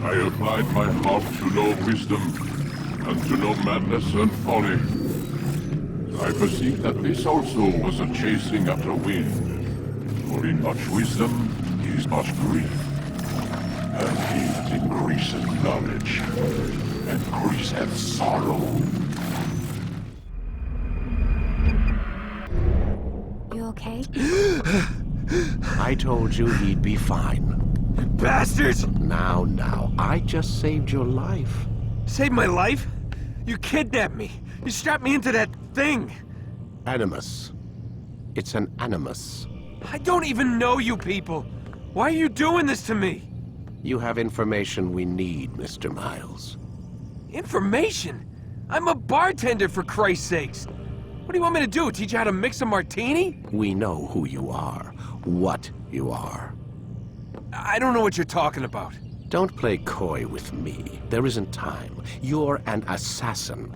I applied my heart to know wisdom, and to know madness and folly. I perceived that this also was a chasing after wind. For in much wisdom is much grief. And he that increaseth knowledge, increaseth sorrow. You okay? I told you he'd be fine. Bastards! Now, I just saved your life. Saved my life? You kidnapped me. You strapped me into that thing. Animus. It's an animus. I don't even know you people. Why are you doing this to me? You have information we need, Mr. Miles. Information? I'm a bartender, for Christ's sakes. What do you want me to do? Teach you how to mix a martini? We know who you are, what you are. I don't know what you're talking about. Don't play coy with me. There isn't time. You're an assassin.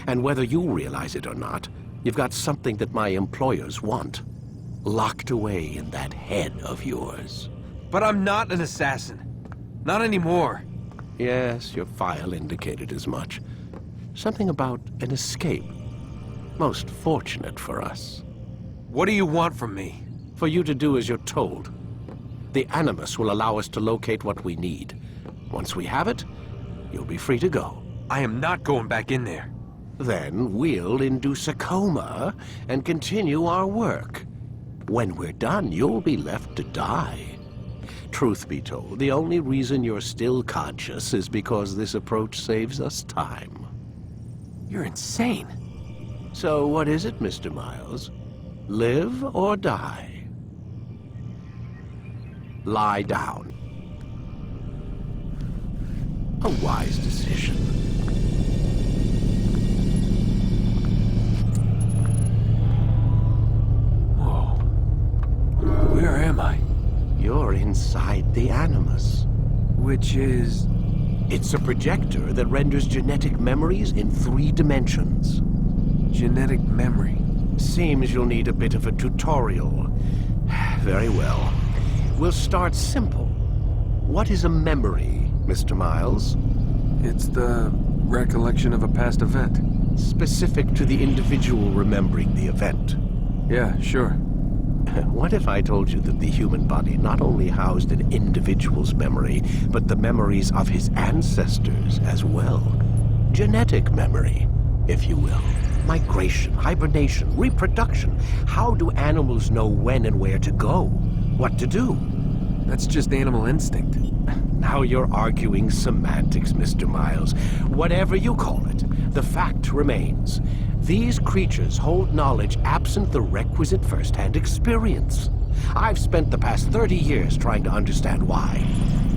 And whether you realize it or not, you've got something that my employers want. Locked away in that head of yours. But I'm not an assassin. Not anymore. Yes, your file indicated as much. Something about an escape. Most fortunate for us. What do you want from me? For you to do as you're told. The Animus will allow us to locate what we need. Once we have it, you'll be free to go. I am not going back in there. Then we'll induce a coma and continue our work. When we're done, you'll be left to die. Truth be told, the only reason you're still conscious is because this approach saves us time. You're insane. So what is it, Mr. Miles? Live or die? Lie down. A wise decision. Whoa. Where am I? You're inside the Animus. Which is... It's a projector that renders genetic memories in 3 dimensions. genetic memory. Seems you'll need a bit of a tutorial. Very well. We'll start simple. What is a memory, Mr. Miles? It's the recollection of a past event. Specific to the individual remembering the event. Yeah, sure. What if I told you that the human body not only housed an individual's memory, but the memories of his ancestors as well? Genetic memory, if you will. Migration, hibernation, reproduction. How do animals know when and where to go? What to do? That's just animal instinct. Now you're arguing semantics, Mr. Miles. Whatever you call it, the fact remains. These creatures hold knowledge absent the requisite first-hand experience. I've spent the past 30 years trying to understand why.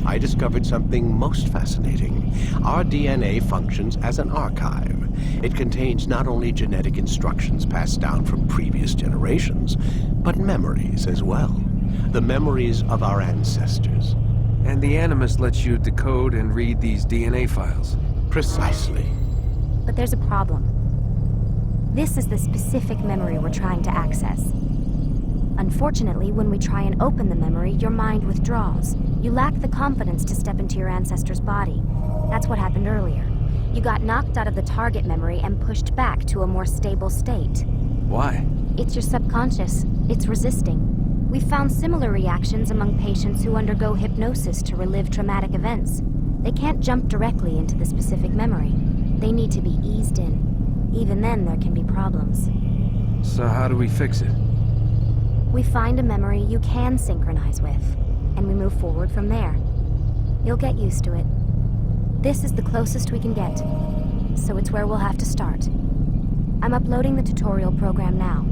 I discovered something most fascinating. Our DNA functions as an archive. It contains not only genetic instructions passed down from previous generations, but memories as well. The memories of our ancestors. And the Animus lets you decode and read these DNA files. Precisely. But there's a problem. This is the specific memory we're trying to access. Unfortunately, when we try and open the memory, your mind withdraws. You lack the confidence to step into your ancestor's body. That's what happened earlier. You got knocked out of the target memory and pushed back to a more stable state. Why? It's your subconscious. It's resisting. We found similar reactions among patients who undergo hypnosis to relive traumatic events. They can't jump directly into the specific memory. They need to be eased in. Even then, there can be problems. So how do we fix it? We find a memory you can synchronize with, and we move forward from there. You'll get used to it. This is the closest we can get, so it's where we'll have to start. I'm uploading the tutorial program now.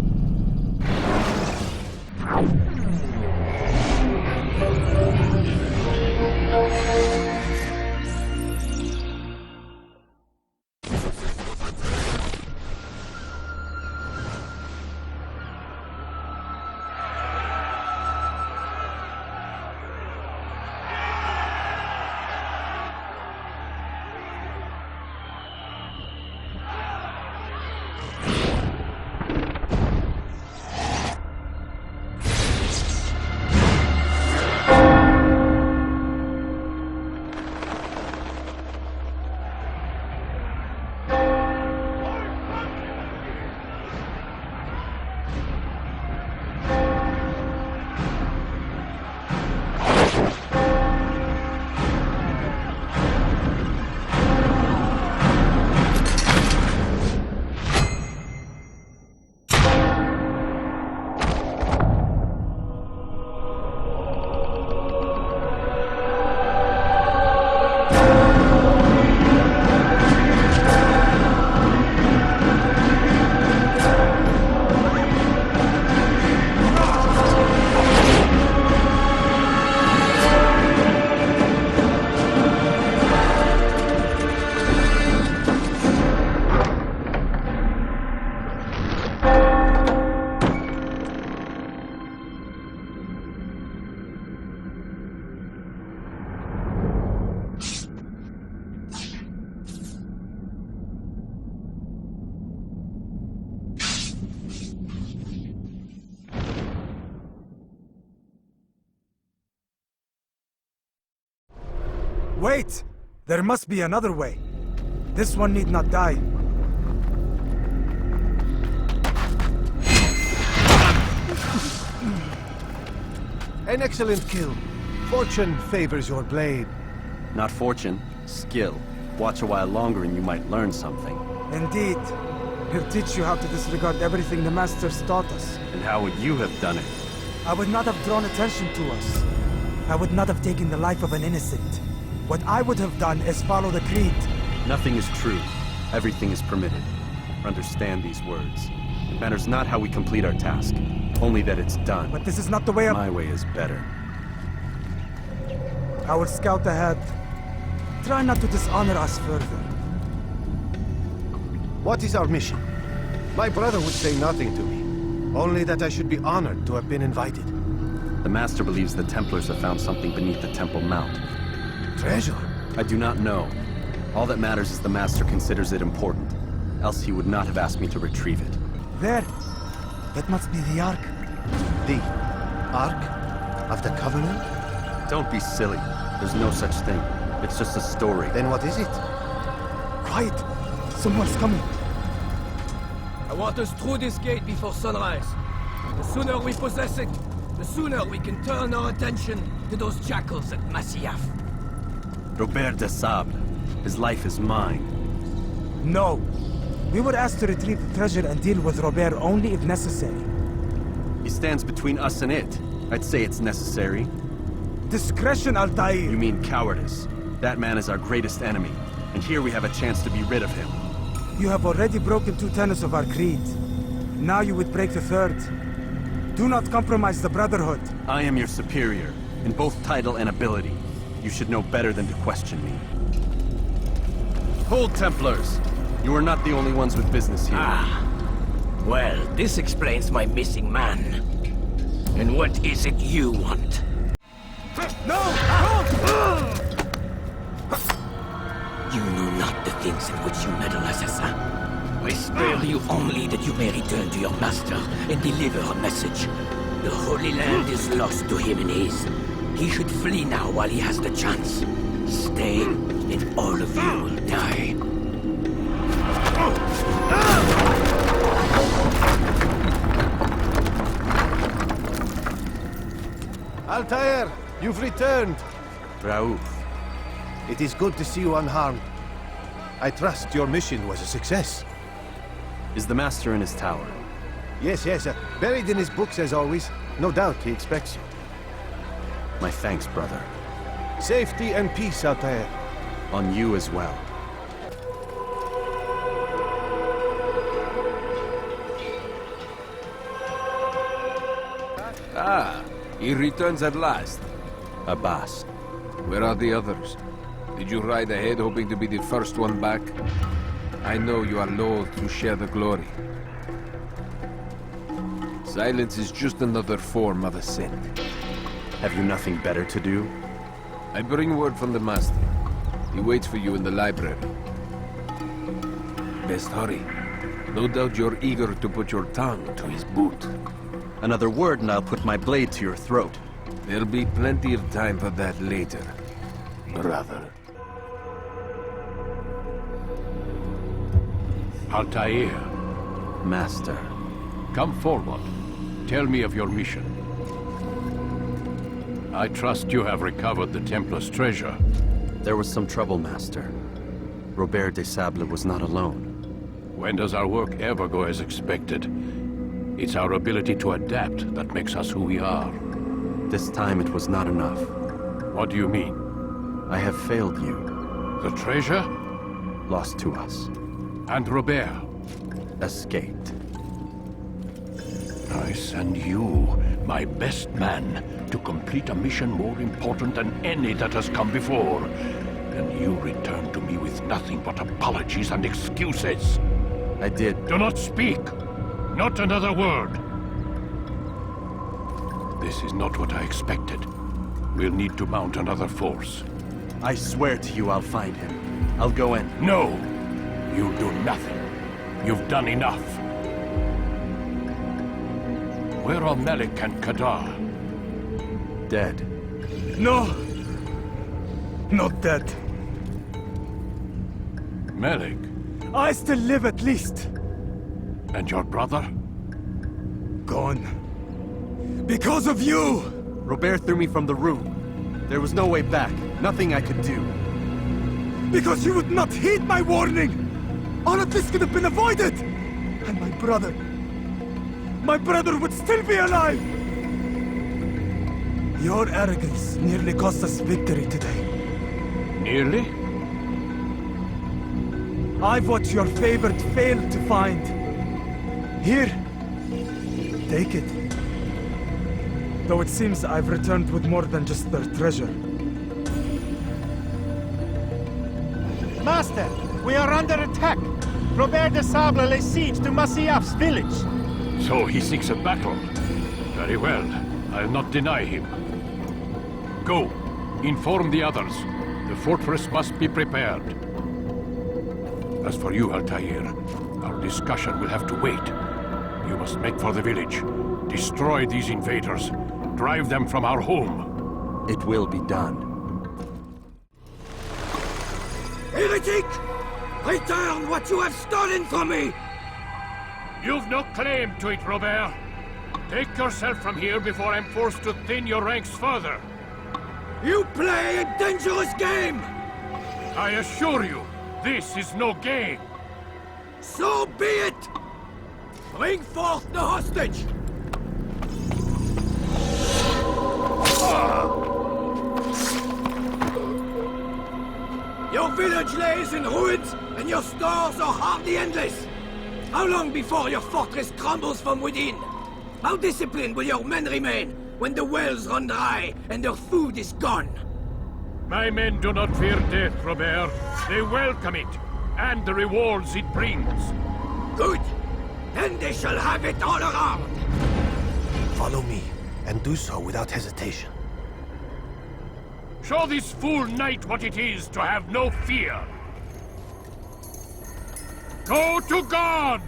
Wait! There must be another way. This one need not die. An excellent kill. Fortune favors your blade. Not fortune, skill. Watch a while longer and you might learn something. Indeed. He'll teach you how to disregard everything the Masters taught us. And how would you have done it? I would not have drawn attention to us. I would not have taken the life of an innocent. What I would have done is follow the creed. Nothing is true. Everything is permitted. Understand these words. It matters not how we complete our task, only that it's done. But this is not the way My way is better. I will scout ahead. Try not to dishonor us further. What is our mission? My brother would say nothing to me. Only that I should be honored to have been invited. The Master believes the Templars have found something beneath the Temple Mount. Treasure? I do not know. All that matters is the Master considers it important. Else he would not have asked me to retrieve it. There. That must be the Ark. The Ark of the Covenant? Don't be silly. There's no such thing. It's just a story. Then what is it? Quiet! Someone's coming. I want us through this gate before sunrise. The sooner we possess it, the sooner we can turn our attention to those jackals at Masyaf. Robert de Sable. His life is mine. No. We were asked to retrieve the treasure and deal with Robert only if necessary. He stands between us and it. I'd say it's necessary. Discretion, Altair! You mean cowardice. That man is our greatest enemy, and here we have a chance to be rid of him. You have already broken 2 tenets of our creed. Now you would break the 3rd. Do not compromise the Brotherhood. I am your superior, in both title and ability. You should know better than to question me. Hold, Templars! You are not the only ones with business here. Well, this explains my missing man. And what is it you want? No! You know not the things in which you meddle, assassin. I spare you only that you may return to your master and deliver a message. The Holy Land is lost to him and his. He should flee now while he has the chance. Stay, and all of you will die. Altair, you've returned. Raouf. It is good to see you unharmed. I trust your mission was a success. Is the Master in his tower? Yes, buried in his books as always. No doubt he expects you. My thanks, brother. Safety and peace, Altair. On you as well. He returns at last. Abbas. Where are the others? Did you ride ahead hoping to be the first one back? I know you are loath to share the glory. Silence is just another form of assent. Have you nothing better to do? I bring word from the Master. He waits for you in the library. Best hurry. No doubt you're eager to put your tongue to his boot. Another word and I'll put my blade to your throat. There'll be plenty of time for that later, brother. Altair, Master. come forward. Tell me of your mission. I trust you have recovered the Templar's treasure. There was some trouble, Master. Robert de Sable was not alone. When does our work ever go as expected? It's our ability to adapt that makes us who we are. This time it was not enough. What do you mean? I have failed you. The treasure? Lost to us. And Robert? Escaped. I send you, my best man, to complete a mission more important than any that has come before. And you return to me with nothing but apologies and excuses. I did. Do not speak! Not another word! This is not what I expected. We'll need to mount another force. I swear to you I'll find him. I'll go in. No! You'll do nothing. You've done enough. Where are Malik and Kadar? Dead. No! Not dead. Malik, I still live at least. and your brother? Gone. Because of you! Robert threw me from the room. There was no way back. Nothing I could do. Because you would not heed my warning! All of this could have been avoided! And my brother would still be alive! Your arrogance nearly cost us victory today. Nearly? I've what your favored failed to find. Here, take it. Though it seems I've returned with more than just their treasure. Master, we are under attack. Robert de Sable lays siege to Masyaf's village. So he seeks a battle. Very well. I'll not deny him. Go. Inform the others. The fortress must be prepared. As for you, Altair, our discussion will have to wait. You must make for the village. Destroy these invaders. Drive them from our home. It will be done. Heretic! Return what you have stolen from me! You've no claim to it, Robert. Take yourself from here before I'm forced to thin your ranks further. You play a dangerous game! I assure you, this is no game. So be it! Bring forth the hostage! Your village lays in ruins, and your stores are hardly endless. How long before your fortress crumbles from within? How disciplined will your men remain when the wells run dry and their food is gone? My men do not fear death, Robert. They welcome it, and the rewards it brings. Good. Then they shall have it all around. Follow me, and do so without hesitation. Show this fool knight what it is to have no fear. Go to God!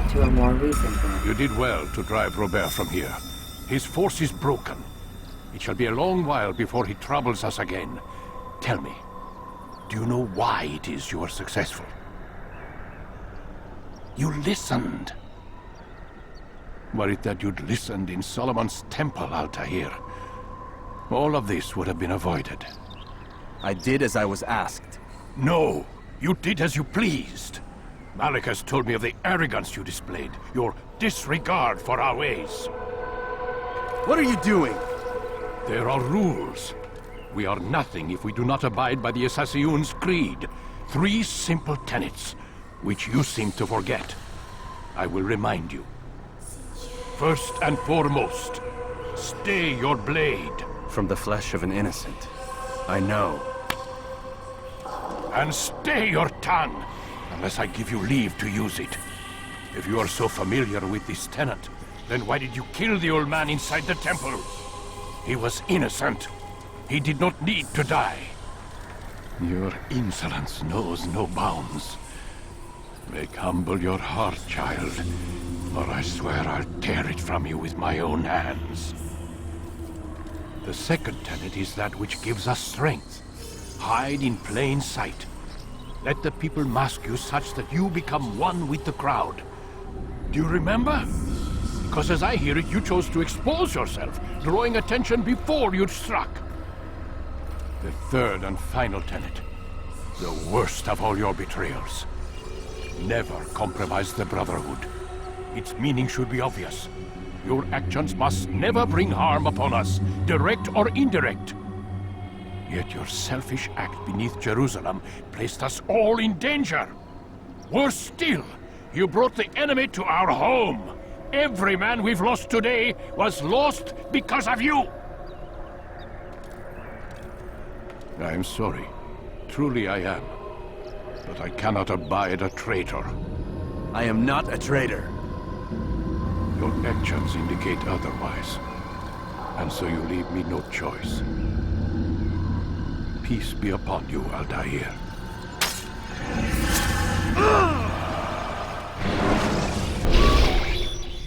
To a more recent one. You did well to drive Robert from here. His force is broken. It shall be a long while before he troubles us again. Tell me, do you know why it is you are successful? You listened. Were it that you'd listened in Solomon's temple, Altair, all of this would have been avoided. I did as I was asked. No, you did as you pleased. Malik has told me of the arrogance you displayed, your disregard for our ways. What are you doing? There are rules. We are nothing if we do not abide by the Assassin's creed. 3 simple tenets, which you seem to forget. I will remind you. First and foremost, stay your blade. From the flesh of an innocent. I know. And stay your tongue, unless I give you leave to use it. If you are so familiar with this tenet, then why did you kill the old man inside the temple? He was innocent. He did not need to die. Your insolence knows no bounds. Make humble your heart, child, or I swear I'll tear it from you with my own hands. The second tenet is that which gives us strength. Hide in plain sight. Let the people mask you such that you become one with the crowd. Do you remember? Because as I hear it, you chose to expose yourself, drawing attention before you'd struck. The third and final tenet. The worst of all your betrayals. Never compromise the Brotherhood. Its meaning should be obvious. Your actions must never bring harm upon us, direct or indirect. Yet your selfish act beneath Jerusalem placed us all in danger. Worse still, you brought the enemy to our home. Every man we've lost today was lost because of you. I am sorry. Truly I am. But I cannot abide a traitor. I am not a traitor. Your actions indicate otherwise. And so you leave me no choice. Peace be upon you, Altair.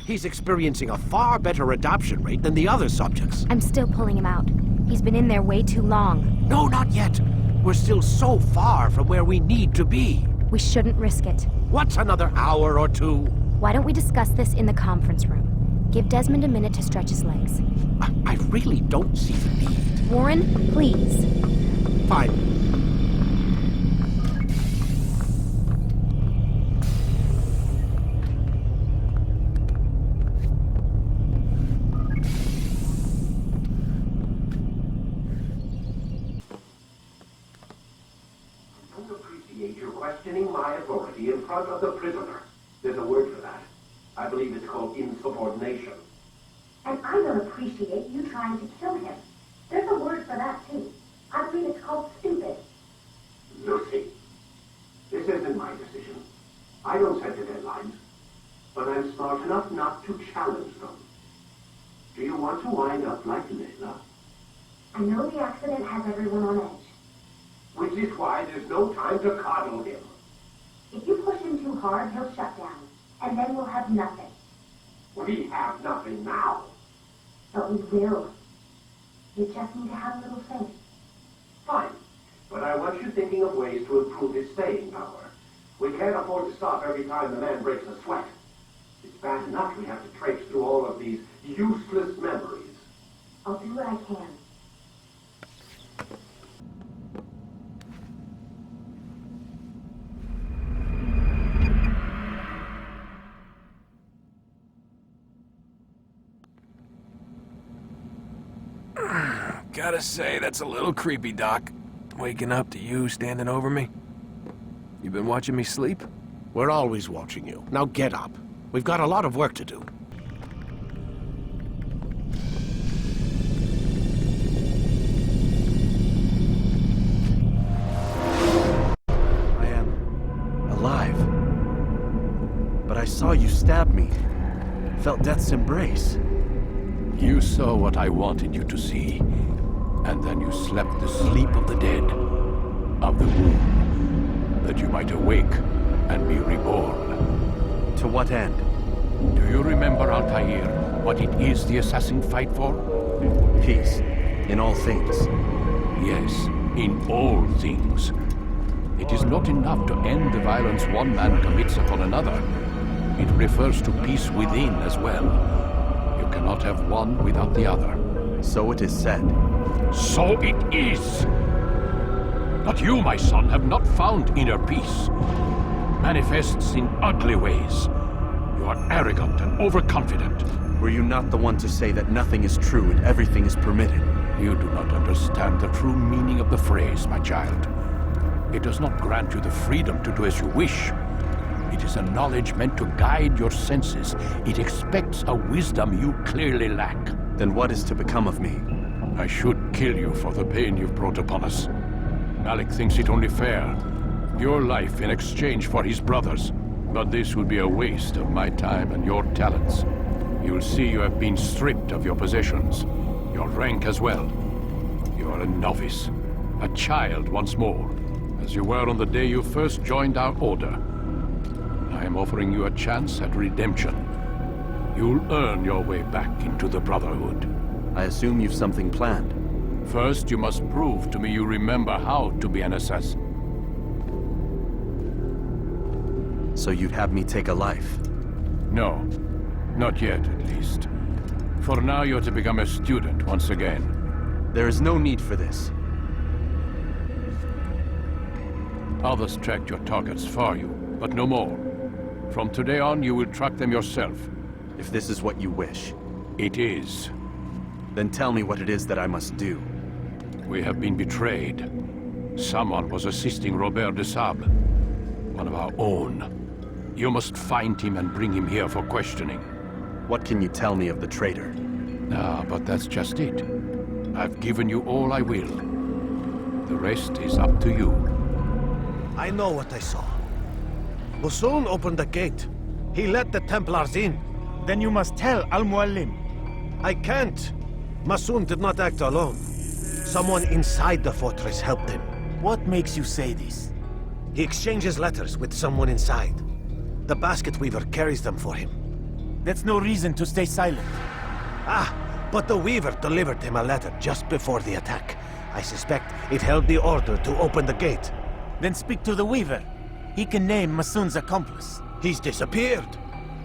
He's experiencing a far better adaptation rate than the other subjects. I'm still pulling him out. He's been in there way too long. No, not yet. We're still so far from where we need to be. We shouldn't risk it. What's another hour or two? Why don't we discuss this in the conference room? Give Desmond a minute to stretch his legs. I really don't see the need. Warren, please. Fine. You're questioning my authority in front of the prisoner. There's a word for that. I believe it's called insubordination. And I don't appreciate you trying to kill him. There's a word for that, too. I believe it's called stupid. Lucy, this isn't my decision. I don't set the deadlines. But I'm smart enough not to challenge them. Do you want to wind up like Layla? I know the accident has everyone on edge. Which is why there's no time to coddle him. If you push him too hard, he'll shut down. And then we'll have nothing. We have nothing now. But we will. You just need to have a little faith. Fine. But I want you thinking of ways to improve his staying power. We can't afford to stop every time the man breaks a sweat. It's bad enough we have to traipse through all of these useless memories. I'll do what I can. Gotta say, that's a little creepy, Doc. Waking up to you standing over me. You been watching me sleep? We're always watching you. Now get up. We've got a lot of work to do. I am alive. But I saw you stab me. Felt death's embrace. You saw what I wanted you to see. And then you slept the sleep of the dead, of the womb, that you might awake and be reborn. To what end? Do you remember, Altair, what it is the assassins fight for? Peace. In all things. Yes, in all things. It is not enough to end the violence one man commits upon another. It refers to peace within as well. You cannot have one without the other. So it is said. So it is! But you, my son, have not found inner peace. Manifests in ugly ways. You are arrogant and overconfident. Were you not the one to say that nothing is true and everything is permitted? You do not understand the true meaning of the phrase, my child. It does not grant you the freedom to do as you wish. It is a knowledge meant to guide your senses. It expects a wisdom you clearly lack. Then what is to become of me? I should kill you for the pain you've brought upon us. Malik thinks it only fair. Your life in exchange for his brother's. But this would be a waste of my time and your talents. You'll see you have been stripped of your possessions. Your rank as well. You are a novice. A child once more. As you were on the day you first joined our order. I am offering you a chance at redemption. You'll earn your way back into the Brotherhood. I assume you've something planned. First, you must prove to me you remember how to be an assassin. So you'd have me take a life? No. Not yet, at least. For now, you're to become a student once again. There is no need for this. Others tracked your targets for you, but no more. From today on, you will track them yourself. If this is what you wish. It is. Then tell me what it is that I must do. We have been betrayed. Someone was assisting Robert de Sable, one of our own. You must find him and bring him here for questioning. What can you tell me of the traitor? Ah, but that's just it. I've given you all I will. The rest is up to you. I know what I saw. Musoon opened the gate. He let the Templars in. Then you must tell Al-Muallim. I can't. Musoon did not act alone. Someone inside the fortress helped him. What makes you say this? He exchanges letters with someone inside. The basket weaver carries them for him. That's no reason to stay silent. Ah, but the weaver delivered him a letter just before the attack. I suspect it held the order to open the gate. Then speak to the weaver. He can name Masun's accomplice. He's disappeared,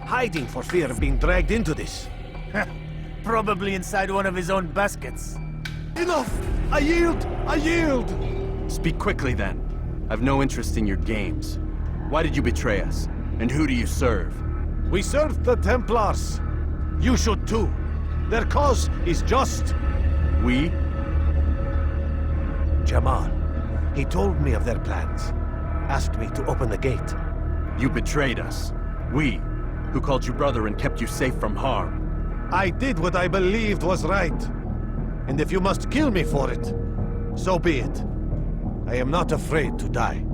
hiding for fear of being dragged into this. Probably inside one of his own baskets. Enough! I yield! I yield! Speak quickly then. I've no interest in your games. Why did you betray us? And who do you serve? We serve the Templars. You should too. Their cause is just. We? Jamal. He told me of their plans. Asked me to open the gate. You betrayed us. We, who called you brother and kept you safe from harm. I did what I believed was right. And if you must kill me for it, so be it. I am not afraid to die.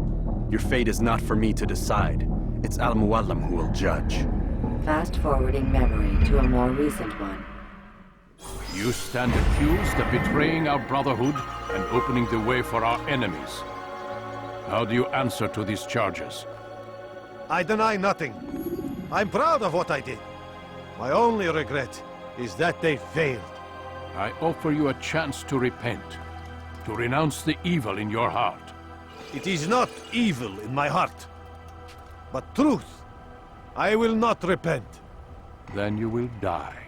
Your fate is not for me to decide. It's Al-Muallim who will judge. Fast-forwarding memory to a more recent one. You stand accused of betraying our Brotherhood and opening the way for our enemies. How do you answer to these charges? I deny nothing. I'm proud of what I did. My only regret is that they failed. I offer you a chance to repent, to renounce the evil in your heart. It is not evil in my heart, but truth. I will not repent. Then you will die.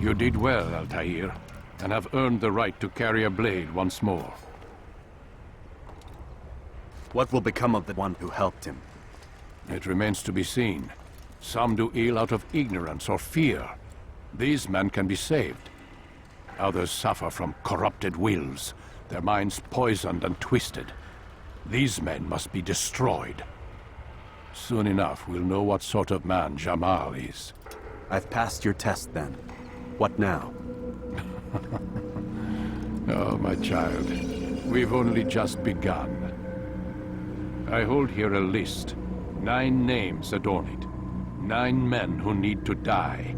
You did well, Altair, and have earned the right to carry a blade once more. What will become of the one who helped him? It remains to be seen. Some do ill out of ignorance or fear. These men can be saved. Others suffer from corrupted wills, their minds poisoned and twisted. These men must be destroyed. Soon enough, we'll know what sort of man Jamal is. I've passed your test then. What now? Oh, my child. We've only just begun. I hold here a list. 9 names adorn it. 9 men who need to die.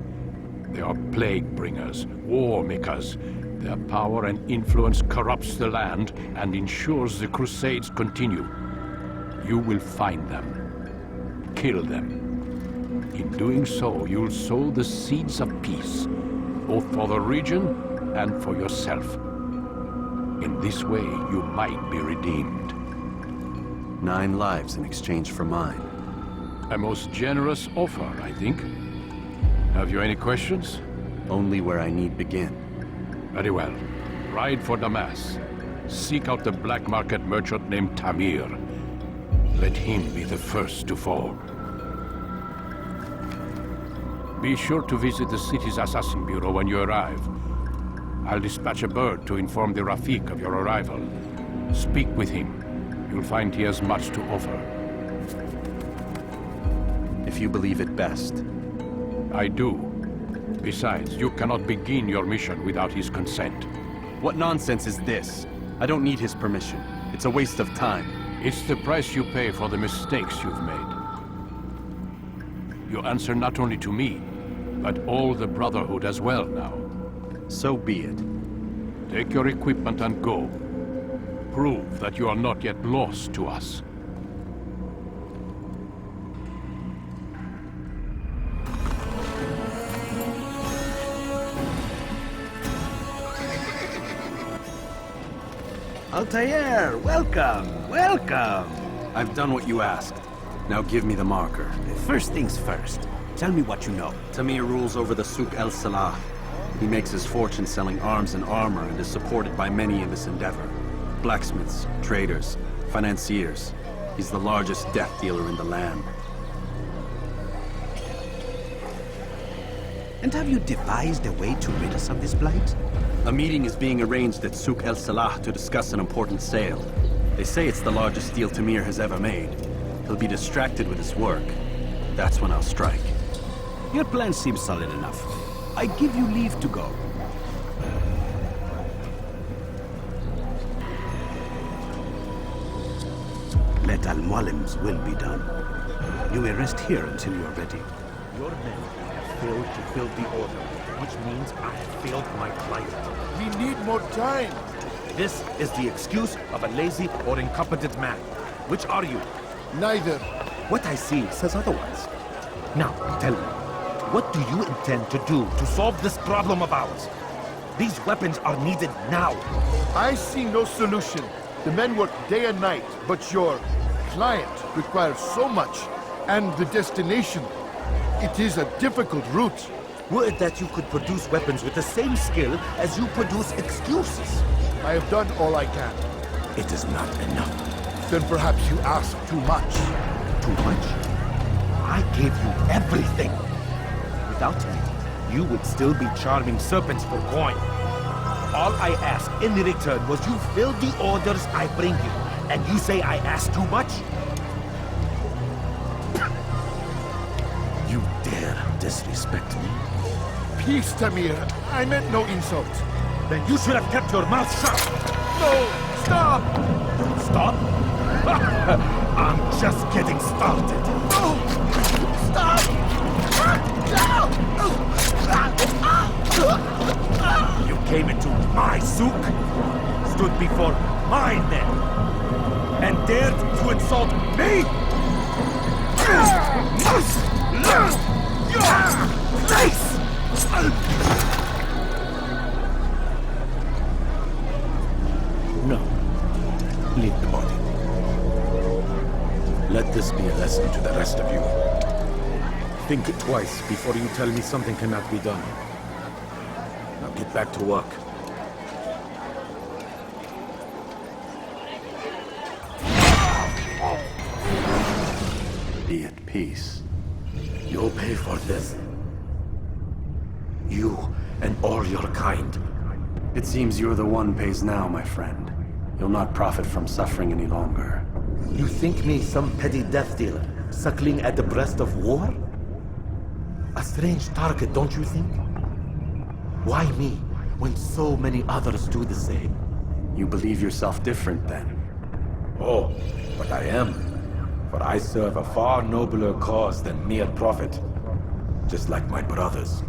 They are plague bringers, war makers. Their power and influence corrupts the land and ensures the Crusades continue. You will find them. Kill them. In doing so, you'll sow the seeds of peace, both for the region and for yourself. In this way, you might be redeemed. 9 lives in exchange for mine. A most generous offer, I think. Have you any questions? Only where I need begin. Very well. Ride for Damas. Seek out the black market merchant named Tamir. Let him be the first to fall. Be sure to visit the city's assassin bureau when you arrive. I'll dispatch a bird to inform the Rafik of your arrival. Speak with him. You'll find he has much to offer. If you believe it best. I do. Besides, you cannot begin your mission without his consent. What nonsense is this? I don't need his permission. It's a waste of time. It's the price you pay for the mistakes you've made. You answer not only to me, but all the Brotherhood as well now. So be it. Take your equipment and go. Prove that you are not yet lost to us. Altair, welcome, welcome! I've done what you asked. Now give me the marker. First things first. Tell me what you know. Tamir rules over the Souk El Salah. He makes his fortune selling arms and armor and is supported by many in this endeavor. Blacksmiths, traders, financiers. He's the largest death dealer in the land. And have you devised a way to rid us of this blight? A meeting is being arranged at Souk El Salah to discuss an important sale. They say it's the largest deal Tamir has ever made. He'll be distracted with his work. That's when I'll strike. Your plan seems solid enough. I give you leave to go. Let Al-Mualim's will be done. You may rest here until you are ready. Your men have failed to fill the order, which means I have failed my client. We need more time. This is the excuse of a lazy or incompetent man. Which are you? Neither. What I see says otherwise. Now, tell me, what do you intend to do to solve this problem of ours? These weapons are needed now. I see no solution. The men work day and night, but your client requires so much, and the destination. It is a difficult route. Would that you could produce weapons with the same skill as you produce excuses. I have done all I can. It is not enough. Then perhaps you ask too much. Too much? I gave you everything. Without me, you would still be charming serpents for coin. All I ask in return was you fill the orders I bring you. And you say I ask too much? You dare disrespect me? Peace, Tamir. I meant no insult. Then you should have kept your mouth shut. No! Stop! Stop? I'm just getting started. No! Stop! You came into my souk, stood before my men, and dared to insult me? Must learn your place! No. Leave the body. Let this be a lesson to the rest of you. Think twice before you tell me something cannot be done. Now get back to work. Be at peace. You'll pay for this. You and all your kind. It seems you're the one pays now, my friend. You'll not profit from suffering any longer. You think me some petty death dealer, suckling at the breast of war? A strange target, don't you think? Why me, when so many others do the same? You believe yourself different, then? Oh, but I am. For I serve a far nobler cause than mere profit. Just like my brothers.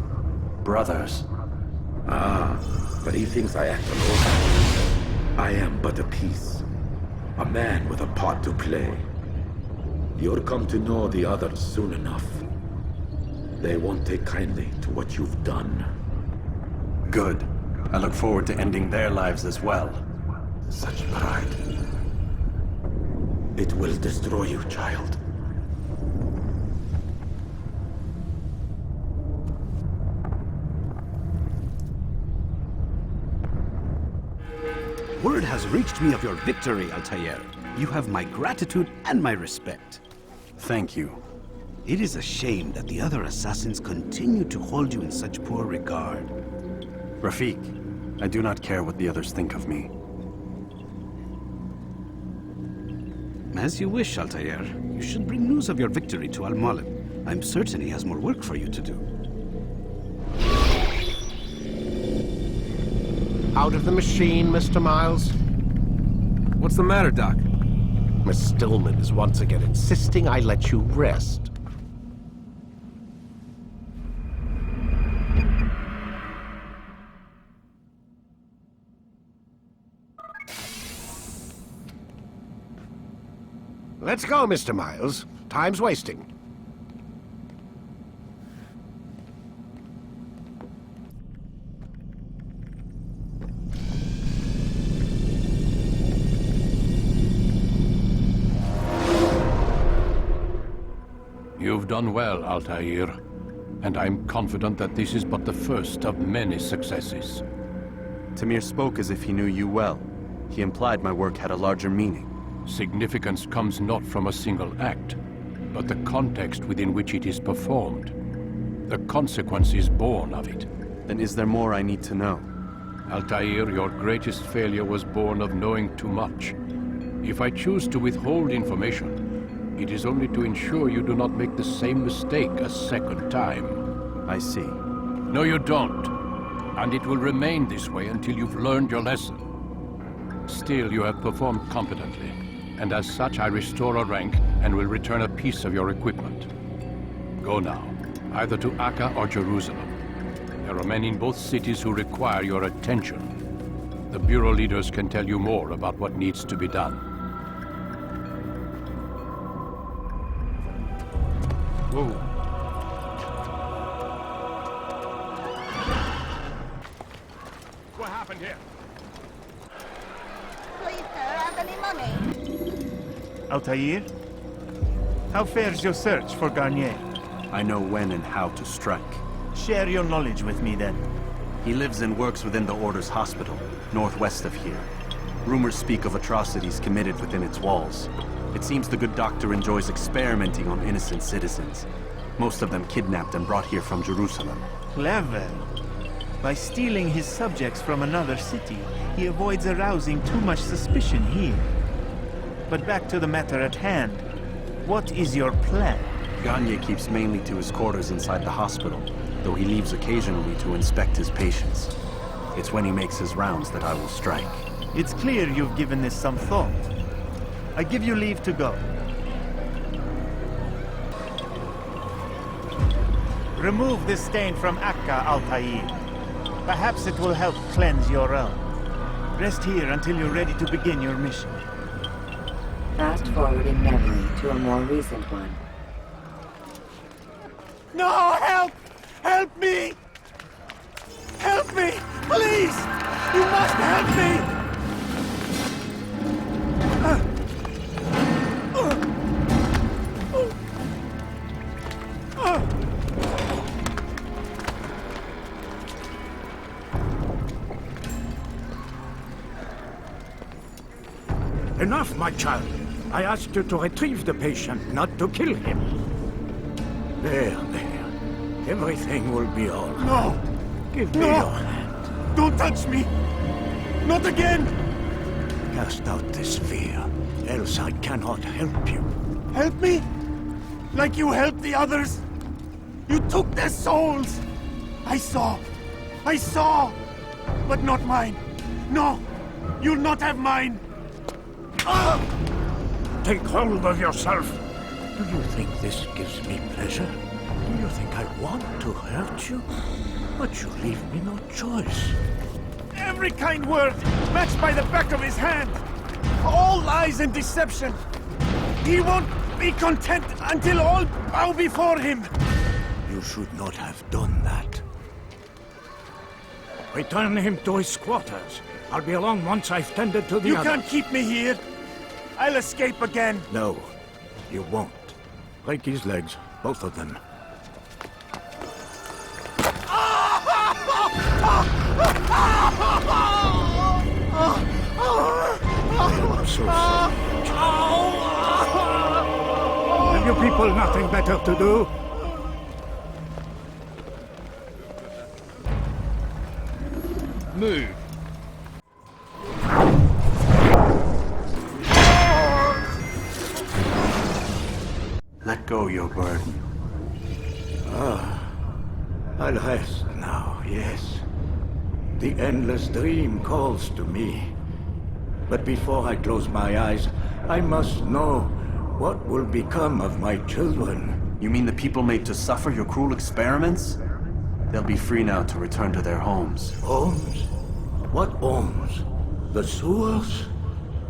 Brothers? Ah, but he thinks I act alone. I am but a piece. A man with a part to play. You'll come to know the others soon enough. They won't take kindly to what you've done. Good. I look forward to ending their lives as well. Such pride. It will destroy you, child. Word has reached me of your victory, Altair. You have my gratitude and my respect. Thank you. It is a shame that the other assassins continue to hold you in such poor regard. Rafik, I do not care what the others think of me. As you wish, Altair. You should bring news of your victory to Al-Mualim. I'm certain he has more work for you to do. Out of the machine, Mr. Miles. What's the matter, Doc? Miss Stillman is once again insisting I let you rest. Let's go, Mr. Miles. Time's wasting. You've done well, Altair, and I'm confident that this is but the first of many successes. Tamir spoke as if he knew you well. He implied my work had a larger meaning. Significance comes not from a single act, but the context within which it is performed. The consequences born of it. Then is there more I need to know? Altair, your greatest failure was born of knowing too much. If I choose to withhold information, it is only to ensure you do not make the same mistake a second time. I see. No, you don't. And it will remain this way until you've learned your lesson. Still, you have performed competently, and as such I restore a rank and will return a piece of your equipment. Go now. either to Akka or Jerusalem. There are men in both cities who require your attention. The Bureau leaders can tell you more about what needs to be done. Whoa. What happened here? Please, sir, have any money? Altair? How fares your search for Garnier? I know when and how to strike. Share your knowledge with me, then. He lives and works within the Order's hospital, northwest of here. Rumors speak of atrocities committed within its walls. It seems the good doctor enjoys experimenting on innocent citizens. Most of them kidnapped and brought here from Jerusalem. Clever. By stealing his subjects from another city, he avoids arousing too much suspicion here. But back to the matter at hand. What is your plan? Gagne keeps mainly to his quarters inside the hospital, though he leaves occasionally to inspect his patients. It's when he makes his rounds that I will strike. It's clear you've given this some thought. I give you leave to go. Remove this stain from Akka, Altair. Perhaps it will help cleanse your realm. Rest here until you're ready to begin your mission. Fast-forwarding memory to a more recent one. No, help! Help me! Help me! Please! You must help me! Enough, my child. I asked you to retrieve the patient, not to kill him. There. Everything will be all right. No! Give me your hand. Don't touch me! Not again! Cast out this fear, else I cannot help you. Help me? Like you helped the others? You took their souls! I saw! But not mine! No! You'll not have mine! Take hold of yourself! Do you think this gives me pleasure? Do you think I want to hurt you? But you leave me no choice. Every kind word matched by the back of his hand! All lies and deception! He won't be content until all bow before him! You should not have done that. Return him to his quarters. I'll be along once I've tended to the You others. can't keep me here! I'll escape again! No, you won't. Break his legs, both of them. I'm so sorry. Have you people nothing better to do? Move. Let go your burden. I'll rest now, yes. The endless dream calls to me. But before I close my eyes, I must know what will become of my children. You mean the people made to suffer your cruel experiments? They'll be free now to return to their homes. Homes? What homes? The sewers?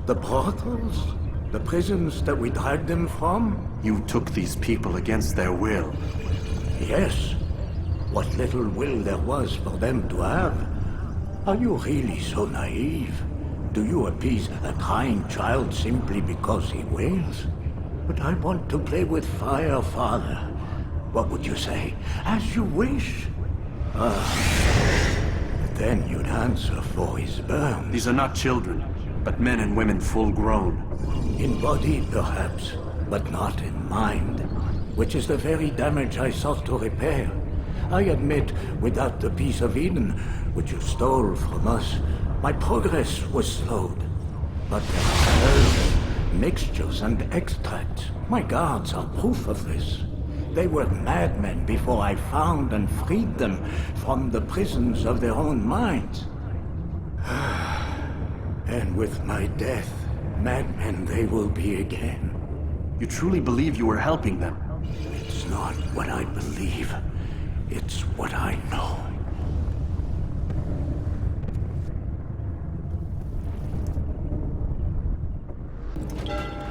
The brothels? The prisons that we dragged them from? You took these people against their will. Yes. What little will there was for them to have. Are you really so naive? Do you appease a crying child simply because he wails? But I want to play with fire, Father. What would you say? As you wish. Then you'd answer for his burns. These are not children, but men and women full grown. In body, perhaps, but not in mind. Which is the very damage I sought to repair. I admit, without the piece of Eden, which you stole from us, my progress was slowed. But there are herbs, mixtures, and extracts. My guards are proof of this. They were madmen before I found and freed them from the prisons of their own minds. And with my death, madmen they will be again. You truly believe you were helping them? It's not what I believe, It's what I know.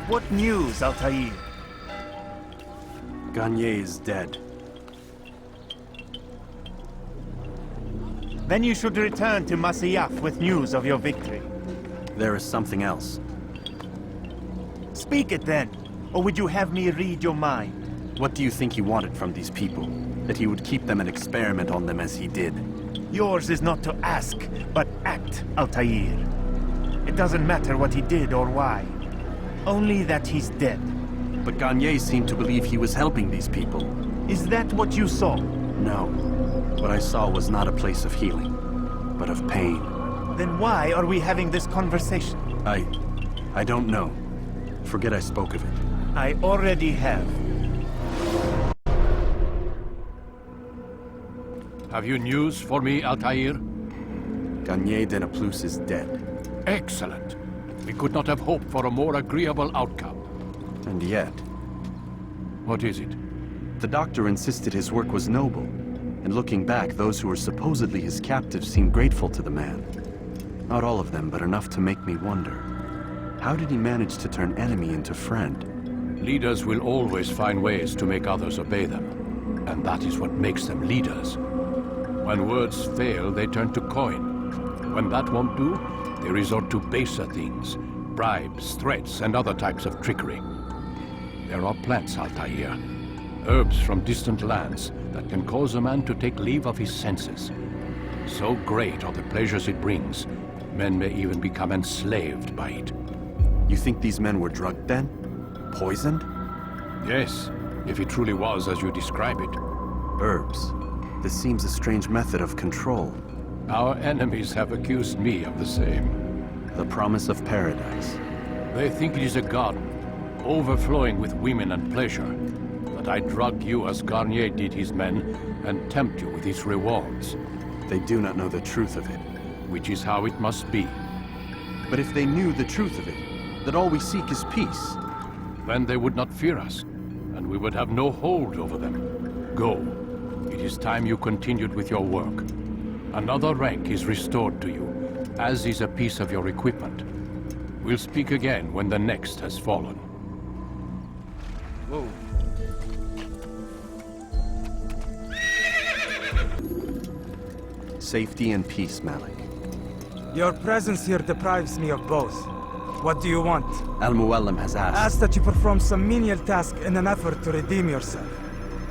What news, Altair? Garnier is dead. Then you should return to Masyaf with news of your victory. There is something else. Speak it then, or would you have me read your mind? What do you think he wanted from these people? That he would keep them and experiment on them as he did? Yours is not to ask, but act, Altair. It doesn't matter what he did or why. Only that he's dead. But Garnier seemed to believe he was helping these people. Is that what you saw? No. What I saw was not a place of healing, but of pain. Then why are we having this conversation? I don't know. Forget I spoke of it. I already have. Have you news for me, Altair? Garnier de Naplouse is dead. Excellent. We could not have hoped for a more agreeable outcome. And yet... What is it? The doctor insisted his work was noble. And looking back, those who were supposedly his captives seemed grateful to the man. Not all of them, but enough to make me wonder. How did he manage to turn enemy into friend? Leaders will always find ways to make others obey them. And that is what makes them leaders. When words fail, they turn to coin. When that won't do, they resort to baser things. Bribes, threats, and other types of trickery. There are plants, Altair. Herbs from distant lands that can cause a man to take leave of his senses. So great are the pleasures it brings, men may even become enslaved by it. You think these men were drugged then? Poisoned? Yes, if it truly was as you describe it. Herbs. This seems a strange method of control. Our enemies have accused me of the same. The promise of paradise. They think it is a garden, overflowing with women and pleasure. That I drug you as Garnier did his men, and tempt you with his rewards. They do not know the truth of it. Which is how it must be. But if they knew the truth of it, that all we seek is peace... Then they would not fear us, and we would have no hold over them. Go. It is time you continued with your work. Another rank is restored to you, as is a piece of your equipment. We'll speak again when the next has fallen. Whoa. Safety and peace, Malik. Your presence here deprives me of both. What do you want? Al-Muallim has asked... Asked that you perform some menial task in an effort to redeem yourself.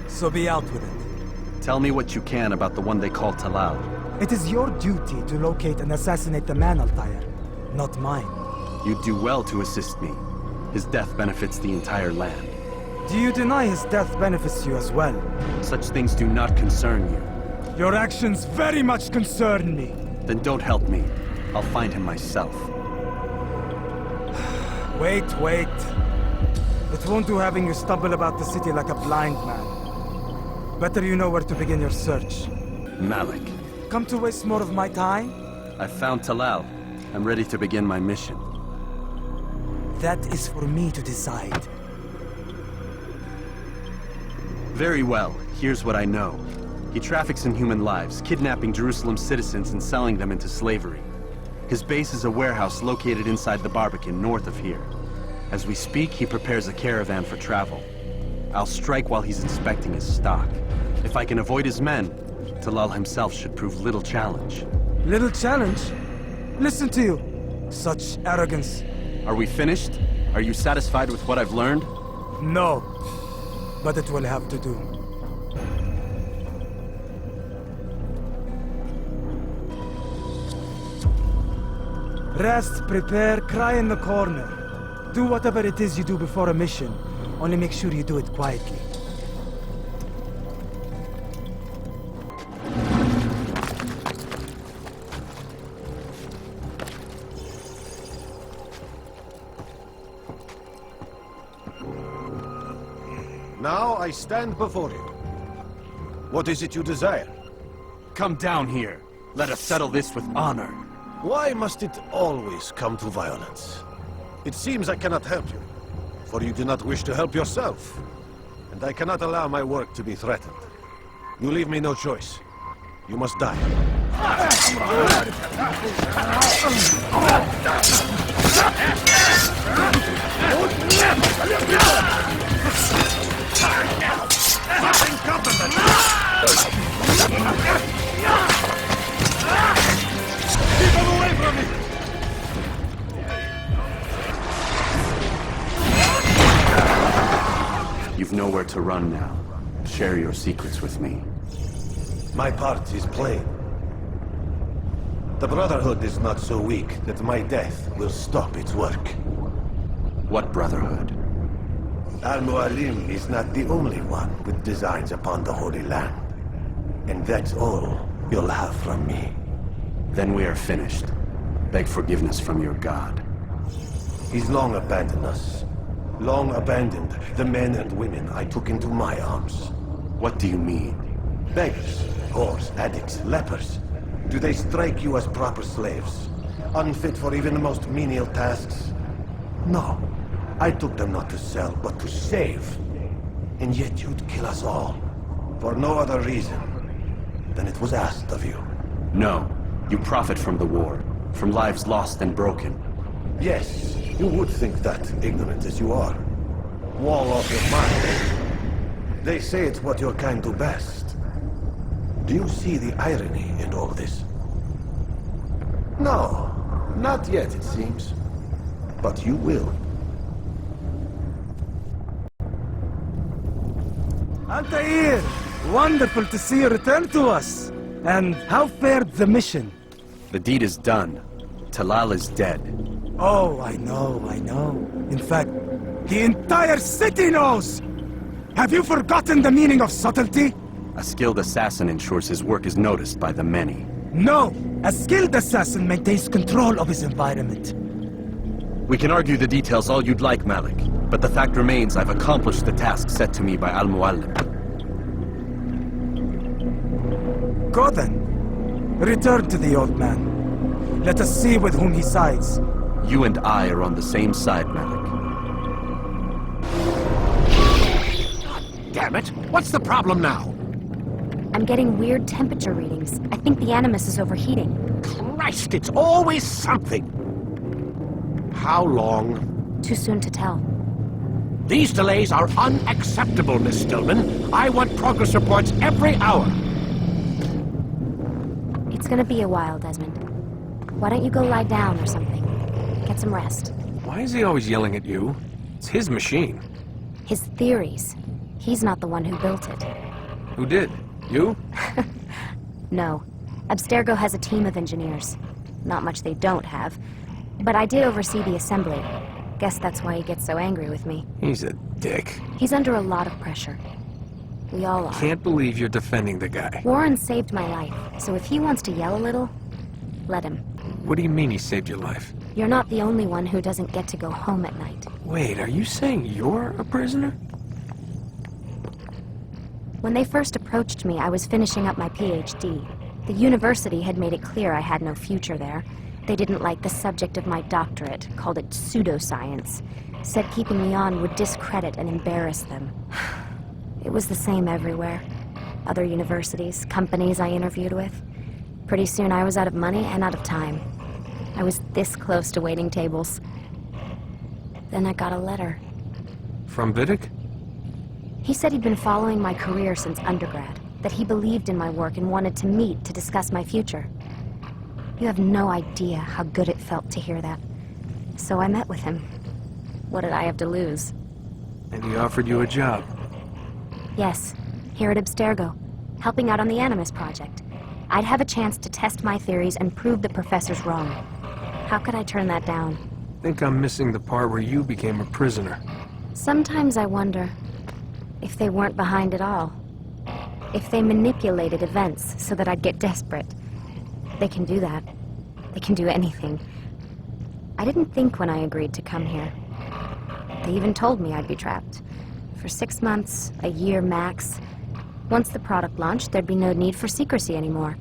So be out with it. Tell me what you can about the one they call Talal. It is your duty to locate and assassinate the man, Altair, not mine. You'd do well to assist me. His death benefits the entire land. Do you deny his death benefits you as well? Such things do not concern you. Your actions very much concern me. Then don't help me. I'll find him myself. Wait. It won't do having you stumble about the city like a blind man. Better you know where to begin your search. Malik. Come to waste more of my time? I've found Talal. I'm ready to begin my mission. That is for me to decide. Very well. Here's what I know. He traffics in human lives, kidnapping Jerusalem citizens and selling them into slavery. His base is a warehouse located inside the Barbican, north of here. As we speak, he prepares a caravan for travel. I'll strike while he's inspecting his stock. If I can avoid his men, Talal himself should prove little challenge. Little challenge? Listen to you. Such arrogance. Are we finished? Are you satisfied with what I've learned? No. But it will have to do. Rest, prepare, cry in the corner. Do whatever it is you do before a mission. Only make sure you do it quietly. Now I stand before you. What is it you desire? Come down here. Let us settle this with honor. Why must it always come to violence? It seems I cannot help you, for you do not wish to help yourself. And I cannot allow my work to be threatened. You leave me no choice. You must die. Keep him away from me! You've nowhere to run now. Share your secrets with me. My part is plain. The Brotherhood is not so weak that my death will stop its work. What Brotherhood? Al-Mualim is not the only one with designs upon the Holy Land. And that's all you'll have from me. Then we are finished. Beg forgiveness from your god. He's long abandoned us. Long abandoned the men and women I took into my arms. What do you mean? Beggars, whores, addicts, lepers. Do they strike you as proper slaves? Unfit for even the most menial tasks? No. I took them not to sell, but to save. And yet you'd kill us all. For no other reason than it was asked of you. No. You profit from the war. From lives lost and broken. Yes, you would think that, ignorant as you are. Wall off your mind. They say it's what your kind do best. Do you see the irony in all this? No, not yet, it seems. But you will. Altair! Wonderful to see you return to us. And how fared the mission? The deed is done. Talal is dead. Oh, I know. In fact, the entire city knows! Have you forgotten the meaning of subtlety? A skilled assassin ensures his work is noticed by the many. No! A skilled assassin maintains control of his environment. We can argue the details all you'd like, Malik. But the fact remains I've accomplished the task set to me by Al-Mualim. Go then. Return to the old man. Let us see with whom he sides. You and I are on the same side, Malik. Damn it! What's the problem now? I'm getting weird temperature readings. I think the Animus is overheating. Christ, it's always something! How long? Too soon to tell. These delays are unacceptable, Miss Stillman. I want progress reports every hour. It's gonna be a while, Desmond. Why don't you go lie down or something? Get some rest. Why is he always yelling at you? It's his machine. His theories. He's not the one who built it. Who did? You? No. Abstergo has a team of engineers. Not much they don't have. But I did oversee the assembly. Guess that's why he gets so angry with me. He's a dick. He's under a lot of pressure. We all are. Can't believe you're defending the guy. Warren saved my life, so if he wants to yell a little, let him. What do you mean he saved your life? You're not the only one who doesn't get to go home at night. Wait, are you saying you're a prisoner? When they first approached me, I was finishing up my PhD. The university had made it clear I had no future there. They didn't like the subject of my doctorate, called it pseudoscience. Said keeping me on would discredit and embarrass them. It was the same everywhere. Other universities, companies I interviewed with. Pretty soon I was out of money and out of time. I was this close to waiting tables. Then I got a letter. From Vidic? He said he'd been following my career since undergrad, that he believed in my work and wanted to meet to discuss my future. You have no idea how good it felt to hear that. So I met with him. What did I have to lose? And he offered you a job. Yes, here at Abstergo, helping out on the Animus project. I'd have a chance to test my theories and prove the professors wrong. How could I turn that down? Think I'm missing the part where you became a prisoner. Sometimes I wonder if they weren't behind it all. If they manipulated events so that I'd get desperate. They can do that. They can do anything. I didn't think when I agreed to come here. They even told me I'd be trapped. For 6 months, a year max. Once the product launched, there'd be no need for secrecy anymore.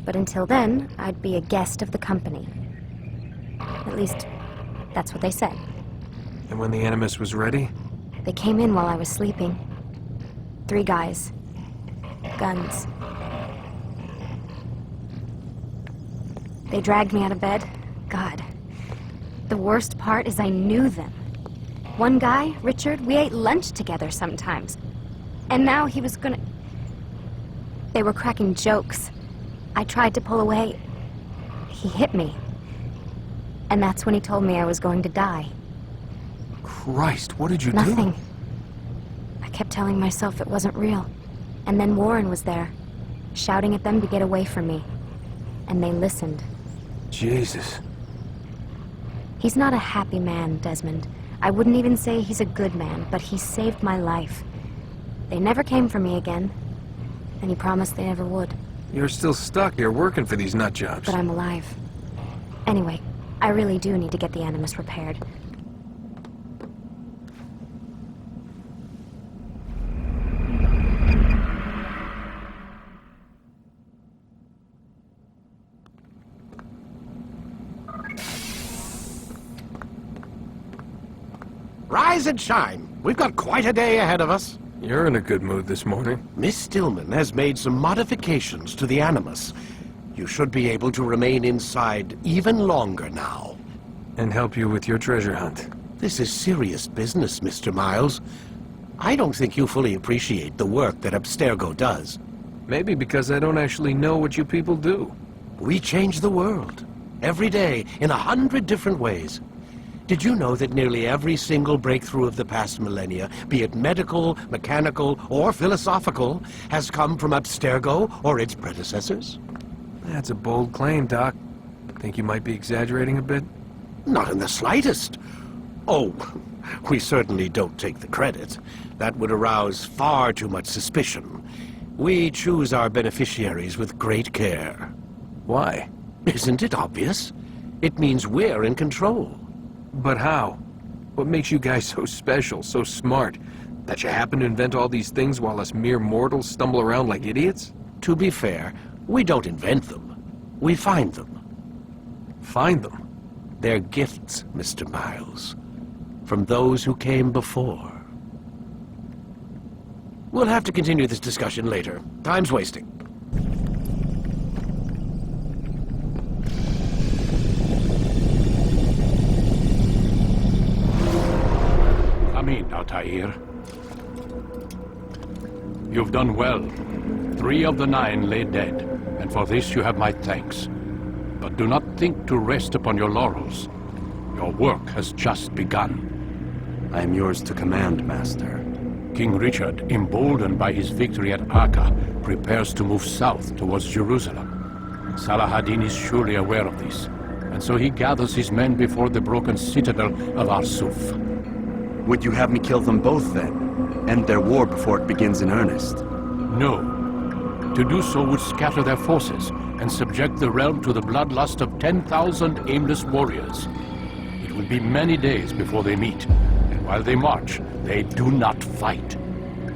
But until then, I'd be a guest of the company. At least, that's what they said. And when the Animus was ready? They came in while I was sleeping. 3 guys. guns. They dragged me out of bed. God. The worst part is I knew them. One guy, Richard, we ate lunch together sometimes. And now he was gonna... They were cracking jokes. I tried to pull away. He hit me. And that's when he told me I was going to die. Christ, what did you do? Nothing. I kept telling myself it wasn't real. And then Warren was there, shouting at them to get away from me. And they listened. Jesus. He's not a happy man, Desmond. I wouldn't even say he's a good man, but he saved my life. They never came for me again. And he promised they never would. You're still stuck here working for these nut jobs. But I'm alive. Anyway, I really do need to get the Animus repaired. Rise and shine. We've got quite a day ahead of us. You're in a good mood this morning. Miss Stillman has made some modifications to the Animus. You should be able to remain inside even longer now. And help you with your treasure hunt. This is serious business, Mr. Miles. I don't think you fully appreciate the work that Abstergo does. Maybe because I don't actually know what you people do. We change the world. Every day, in 100 different ways. Did you know that nearly every single breakthrough of the past millennia, be it medical, mechanical, or philosophical, has come from Abstergo or its predecessors? That's a bold claim, Doc. Think you might be exaggerating a bit? Not in the slightest. Oh, we certainly don't take the credit. That would arouse far too much suspicion. We choose our beneficiaries with great care. Why? Isn't it obvious? It means we're in control. But how? What makes you guys so special, so smart? That you happen to invent all these things while us mere mortals stumble around like idiots? To be fair, we don't invent them. We find them. Find them? They're gifts, Mr. Miles. From those who came before. We'll have to continue this discussion later. Time's wasting. Come in, Altair. You've done well. 3 of the 9 lay dead, and for this you have my thanks. But do not think to rest upon your laurels. Your work has just begun. I am yours to command, Master. King Richard, emboldened by his victory at Acre, prepares to move south towards Jerusalem. Salah-ad-Din is surely aware of this, and so he gathers his men before the broken citadel of Arsuf. Would you have me kill them both, then? End their war before it begins in earnest? No. To do so would scatter their forces and subject the realm to the bloodlust of 10,000 aimless warriors. It will be many days before they meet, and while they march, they do not fight.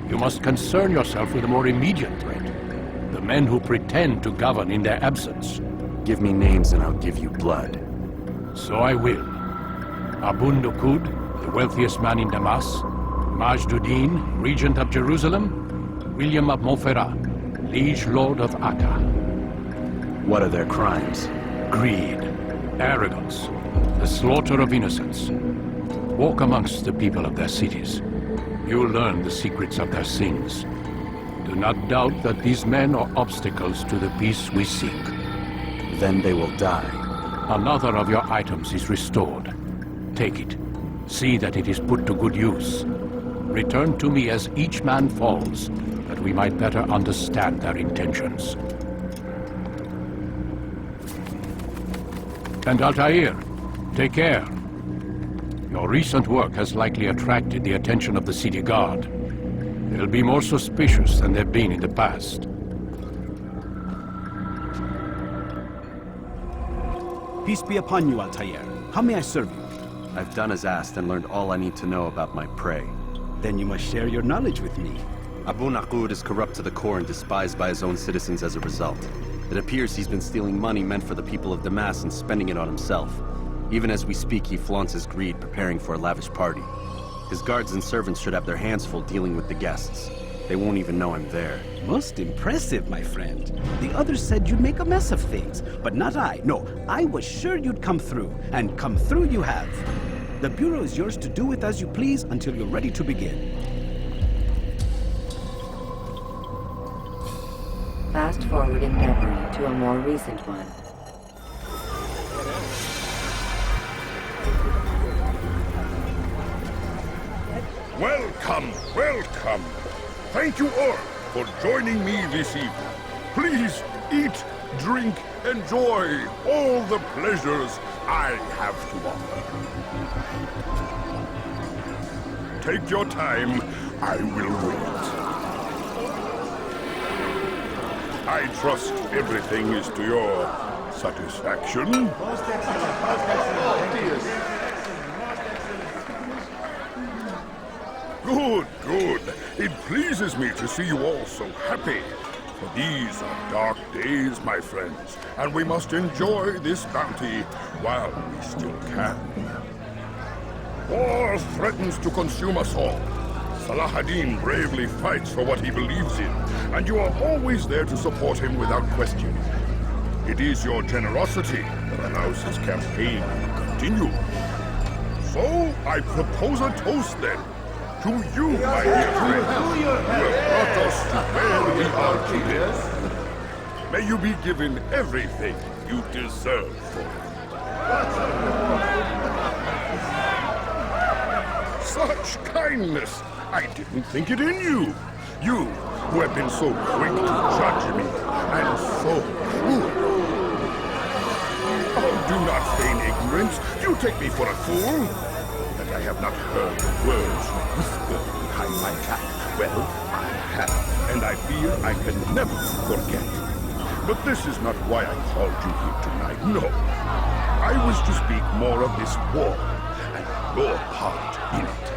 You must concern yourself with a more immediate threat. The men who pretend to govern in their absence. Give me names and I'll give you blood. So I will. Abun Nukud, the wealthiest man in Damas, Majduddin, regent of Jerusalem, William of Montferrat, liege lord of Acre. What are their crimes? Greed, arrogance, the slaughter of innocents. Walk amongst the people of their cities. You'll learn the secrets of their sins. Do not doubt that these men are obstacles to the peace we seek. Then they will die. Another of your items is restored. Take it. See that it is put to good use. Return to me as each man falls, that we might better understand their intentions. And Altair, take care. Your recent work has likely attracted the attention of the city guard. They'll be more suspicious than they've been in the past. Peace be upon you, Altair. How may I serve you? I've done as asked and learned all I need to know about my prey. Then you must share your knowledge with me. Abu Naqud is corrupt to the core and despised by his own citizens as a result. It appears he's been stealing money meant for the people of Damas and spending it on himself. Even as we speak, he flaunts his greed, preparing for a lavish party. His guards and servants should have their hands full dealing with the guests. They won't even know I'm there. Most impressive, my friend. The others said you'd make a mess of things, but not I. No, I was sure you'd come through, and come through you have. The Bureau is yours to do with as you please until you're ready to begin. Fast-forwarding memory to a more recent one. Welcome, welcome. Thank you all for joining me this evening. Please eat, drink, enjoy all the pleasures I have to offer. Take your time, I will wait. I trust everything is to your satisfaction. Most excellent, most excellent. Thank you. Good, good. It pleases me to see you all so happy. For these are dark days, my friends, and we must enjoy this bounty while we still can. War threatens to consume us all. Salah ad-Din bravely fights for what he believes in, and you are always there to support him without question. It is your generosity that allows his campaign to continue. So, I propose a toast then. To you, my dear friends, who have brought us to where we are today. May you be given everything you deserve for it. Such kindness! I didn't think it in you. You, who have been so quick to judge me, and so cruel. Oh, do not feign ignorance. You take me for a fool. That I have not heard the words you whispered behind my back. Well, I have, and I fear I can never forget. But this is not why I called you here tonight. No. I wish to speak more of this war, and your part in it.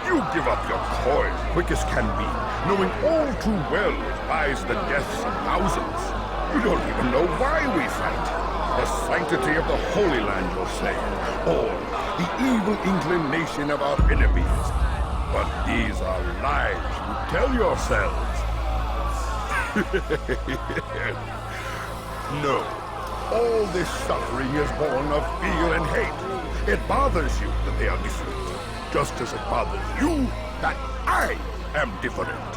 You give up your coin quick as can be, knowing all too well it buys the deaths of thousands. You don't even know why we fight. The sanctity of the Holy Land, you'll say, or the evil inclination of our enemies. But these are lies you tell yourselves. No, all this suffering is born of fear and hate. It bothers you that they are different, just as it bothers you that I am different.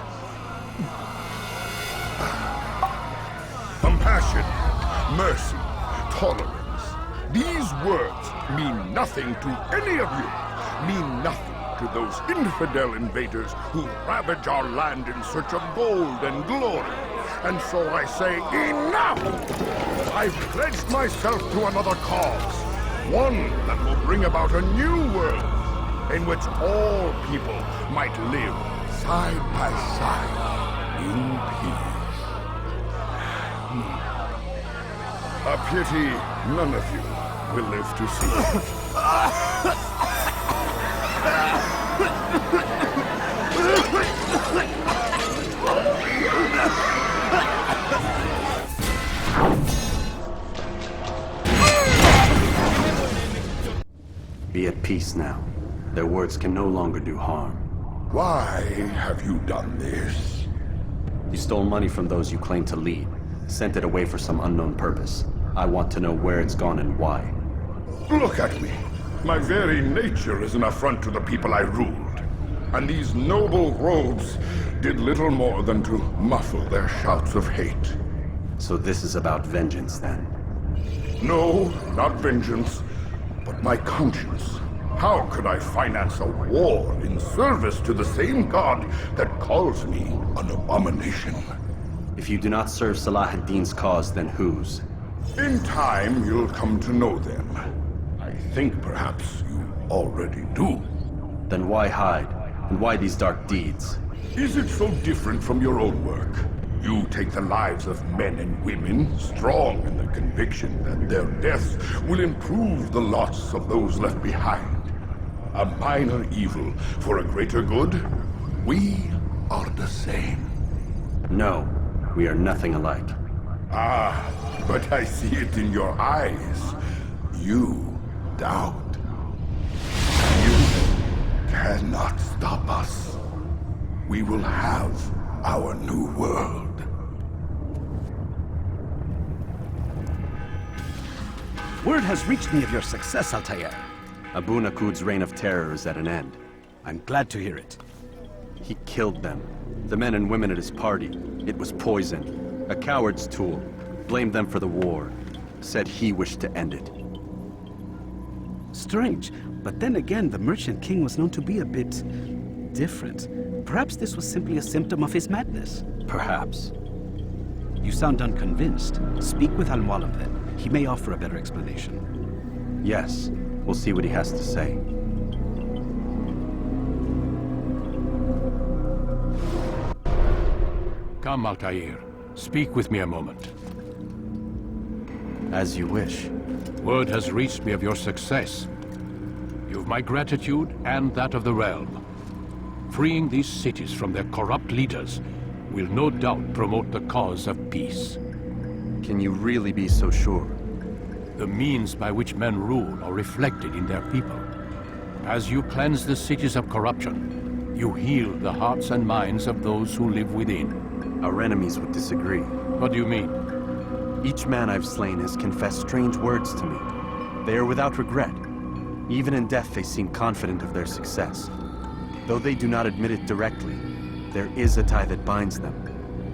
Compassion, mercy, tolerance. These words mean nothing to any of you. Mean nothing to those infidel invaders who ravage our land in search of gold and glory. And so I say, enough! I've pledged myself to another cause. One that will bring about a new world in which all people might live side by side in peace. A pity none of you will live to see it. Be at peace now. Their words can no longer do harm. Why have you done this? You stole money from those you claim to lead, sent it away for some unknown purpose. I want to know where it's gone and why. Look at me. My very nature is an affront to the people I ruled. And these noble robes did little more than to muffle their shouts of hate. So this is about vengeance, then? No, not vengeance, but my conscience. How could I finance a war in service to the same god that calls me an abomination? If you do not serve Salah ad-Din's cause, then whose? In time, you'll come to know them. I think perhaps you already do. Then why hide? And why these dark deeds? Is it so different from your own work? You take the lives of men and women, strong in the conviction that their deaths will improve the lots of those left behind. A minor evil for a greater good? We are the same. No, we are nothing alike. Ah, but I see it in your eyes. You doubt. You cannot stop us. we will have our new world. Word has reached me of your success, Altair. Abu Nakud's reign of terror is at an end. I'm glad to hear it. He killed them. The men and women at his party. It was poison. A coward's tool. Blamed them for the war. Said he wished to end it. Strange, but then again, the Merchant King was known to be a bit different. Perhaps this was simply a symptom of his madness. Perhaps. You sound unconvinced. Speak with Al-Mualim then. He may offer a better explanation. Yes. We'll see what he has to say. Come, Altair. Speak with me a moment. As you wish. Word has reached me of your success. You've my gratitude and that of the realm. Freeing these cities from their corrupt leaders will no doubt promote the cause of peace. Can you really be so sure? The means by which men rule are reflected in their people. As you cleanse the cities of corruption, you heal the hearts and minds of those who live within. Our enemies would disagree. What do you mean? Each man I've slain has confessed strange words to me. They are without regret. Even in death they seem confident of their success. Though they do not admit it directly, there is a tie that binds them.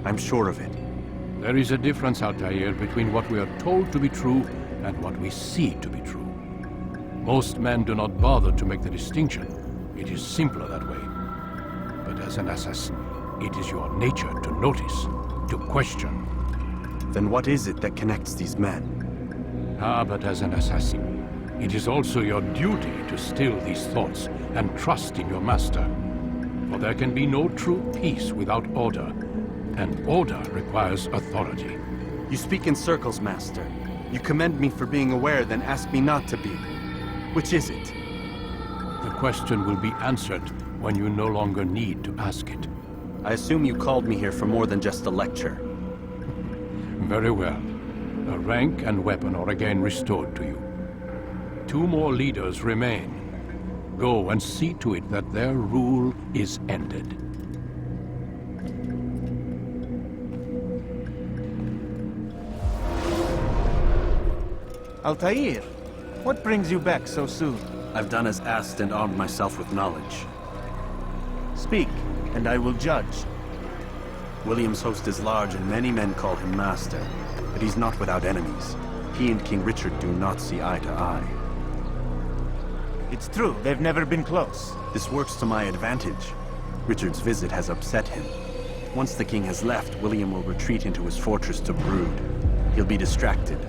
I'm sure of it. There is a difference, Altair, between what we are told to be true and what we see to be true. Most men do not bother to make the distinction. It is simpler that way. But as an assassin, it is your nature to notice, to question. Then what is it that connects these men? But as an assassin, it is also your duty to still these thoughts and trust in your master. For there can be no true peace without order, and order requires authority. You speak in circles, Master. You commend me for being aware, then ask me not to be. Which is it? The question will be answered when you no longer need to ask it. I assume you called me here for more than just a lecture. Very well. A rank and weapon are again restored to you. 2 more leaders remain. Go and see to it that their rule is ended. Altair, what brings you back so soon? I've done as asked and armed myself with knowledge. Speak, and I will judge. William's host is large and many men call him master, but he's not without enemies. He and King Richard do not see eye to eye. It's true, they've never been close. This works to my advantage. Richard's visit has upset him. Once the king has left, William will retreat into his fortress to brood. He'll be distracted.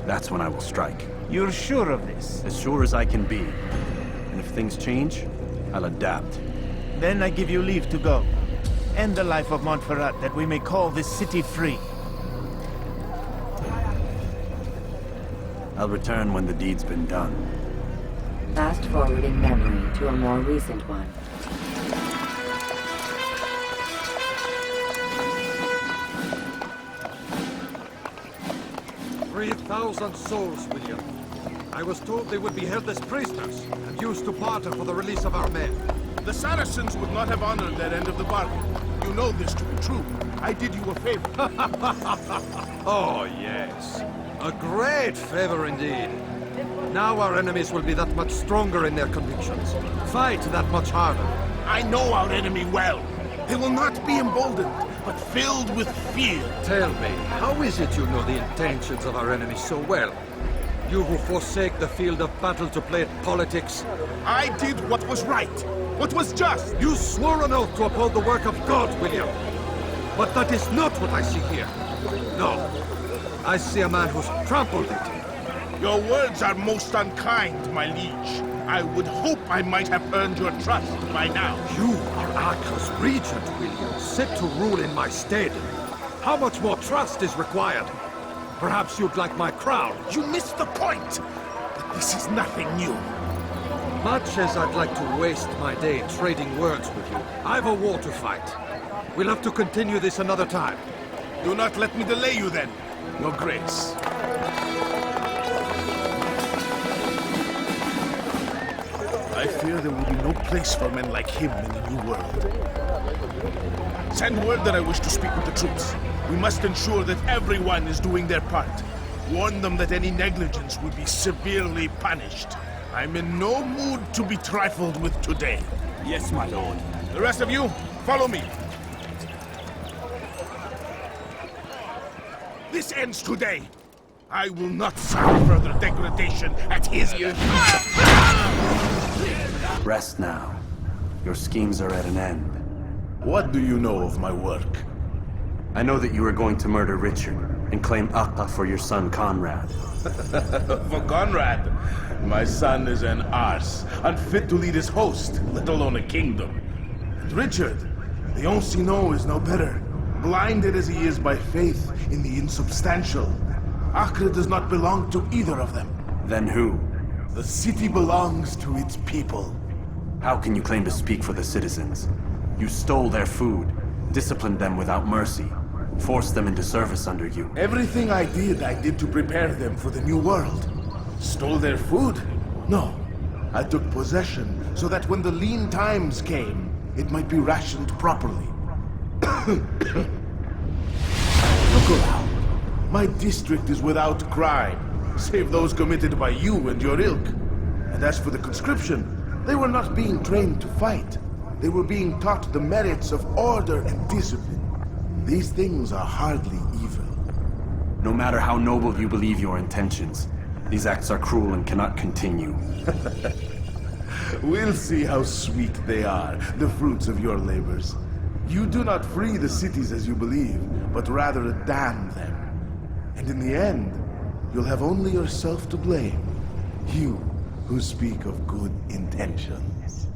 That's when I will strike. You're sure of this? As sure as I can be. And if things change, I'll adapt. Then I give you leave to go. End the life of Montferrat, that we may call this city free. I'll return when the deed's been done. Fast-forwarding memory to a more recent one. 3,000 souls, William. I was told they would be held as prisoners and used to barter for the release of our men. The Saracens would not have honored their end of the bargain. You know this to be true. I did you a favor. Oh, yes. A great favor indeed. Now our enemies will be that much stronger in their convictions. Fight that much harder. I know our enemy well. They will not be emboldened, but filled with fear. Tell me, how is it you know the intentions of our enemies so well? You who forsake the field of battle to play at politics. I did what was right, what was just. You swore an oath to uphold the work of God, William. But that is not what I see here. No. I see a man who's trampled it. Your words are most unkind, my liege. I would hope I might have earned your trust by now. You are Acre's regent, William, set to rule in my stead. How much more trust is required? Perhaps you'd like my crown. You missed the point! But this is nothing new. Much as I'd like to waste my day trading words with you, I've a war to fight. We'll have to continue this another time. Do not let me delay you then, Your Grace. I fear fear there will be no place for men like him in the New World. Send word that I wish to speak with the troops. We must ensure that everyone is doing their part. Warn them that any negligence will be severely punished. I'm in no mood to be trifled with today. Yes, my lord. The rest of you, follow me. This ends today. I will not suffer further degradation at his hands. Rest now. Your schemes are at an end. What do you know of my work? I know that you are going to murder Richard and claim Akka for your son Conrad. For Conrad? My son is an arse, unfit to lead his host, let alone a kingdom. And Richard, the Ancino is no better, blinded as he is by faith in the insubstantial. Acre does not belong to either of them. Then who? The city belongs to its people. How can you claim to speak for the citizens? You stole their food, disciplined them without mercy, forced them into service under you. Everything I did to prepare them for the new world. Stole their food? No. I took possession so that when the lean times came, it might be rationed properly. Look around. My district is without crime, save those committed by you and your ilk. And as for the conscription, they were not being trained to fight. They were being taught the merits of order and discipline. These things are hardly evil. No matter how noble you believe your intentions, these acts are cruel and cannot continue. We'll see how sweet they are, the fruits of your labors. You do not free the cities as you believe, but rather damn them. And in the end, you'll have only yourself to blame. You who speak of good intentions.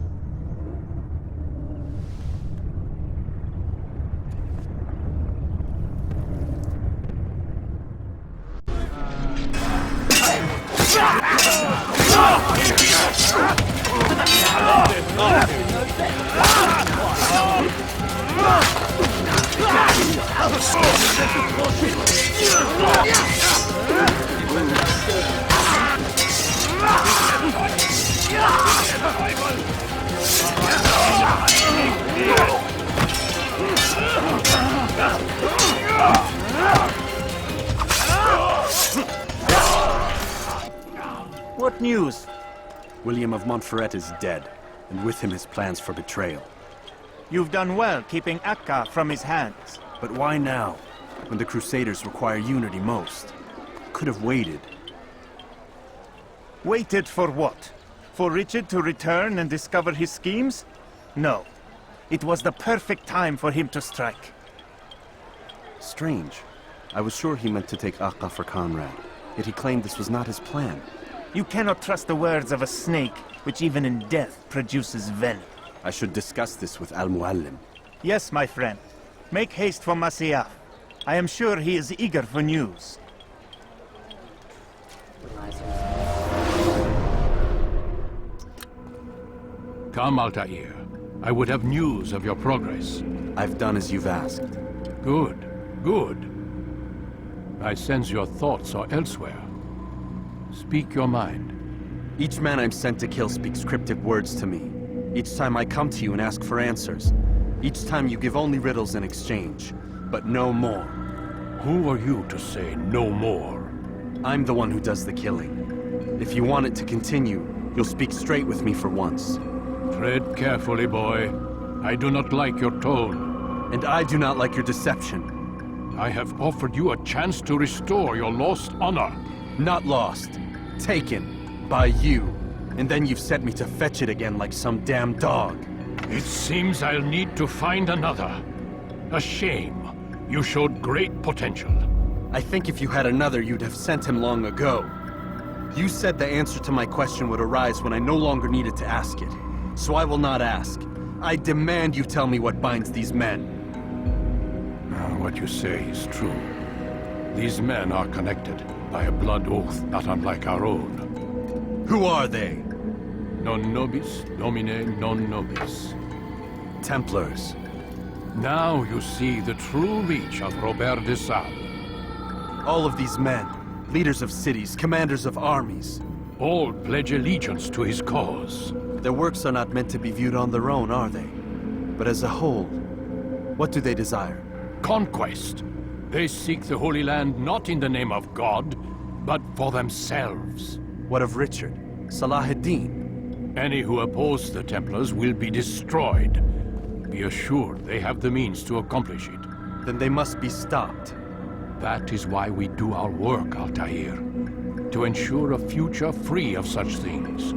What news? William of Montferrat is dead, and with him his plans for betrayal. You've done well keeping Akka from his hands. But why now, when the Crusaders require unity most? Could have waited. Waited for what? For Richard to return and discover his schemes? No. It was the perfect time for him to strike. Strange. I was sure he meant to take Akka for Conrad, yet he claimed this was not his plan. You cannot trust the words of a snake, which even in death produces venom. I should discuss this with Al-Muallim. Yes, my friend. Make haste for Masyaf. I am sure he is eager for news. Come, Altair. I would have news of your progress. I've done as you've asked. Good, good. I sense your thoughts are elsewhere. Speak your mind. Each man I'm sent to kill speaks cryptic words to me. Each time I come to you and ask for answers. Each time you give only riddles in exchange, but no more. Who are you to say no more? I'm the one who does the killing. If you want it to continue, you'll speak straight with me for once. Tread carefully, boy. I do not like your tone. And I do not like your deception. I have offered you a chance to restore your lost honor. Not lost. Taken. By you. And then you've sent me to fetch it again like some damn dog. It seems I'll need to find another. A shame. You showed great potential. I think if you had another, you'd have sent him long ago. You said the answer to my question would arise when I no longer needed to ask it. So I will not ask. I demand you tell me what binds these men. What you say is true. These men are connected by a blood oath not unlike our own. Who are they? Non nobis, domine non nobis. Templars. Now you see the true reach of Robert de Sales. All of these men, leaders of cities, commanders of armies. All pledge allegiance to his cause. Their works are not meant to be viewed on their own, are they? But as a whole, what do they desire? Conquest. They seek the Holy Land not in the name of God, but for themselves. What of Richard? Salahuddin? Any who oppose the Templars will be destroyed. Be assured they have the means to accomplish it. Then they must be stopped. That is why we do our work, Altair. To ensure a future free of such things.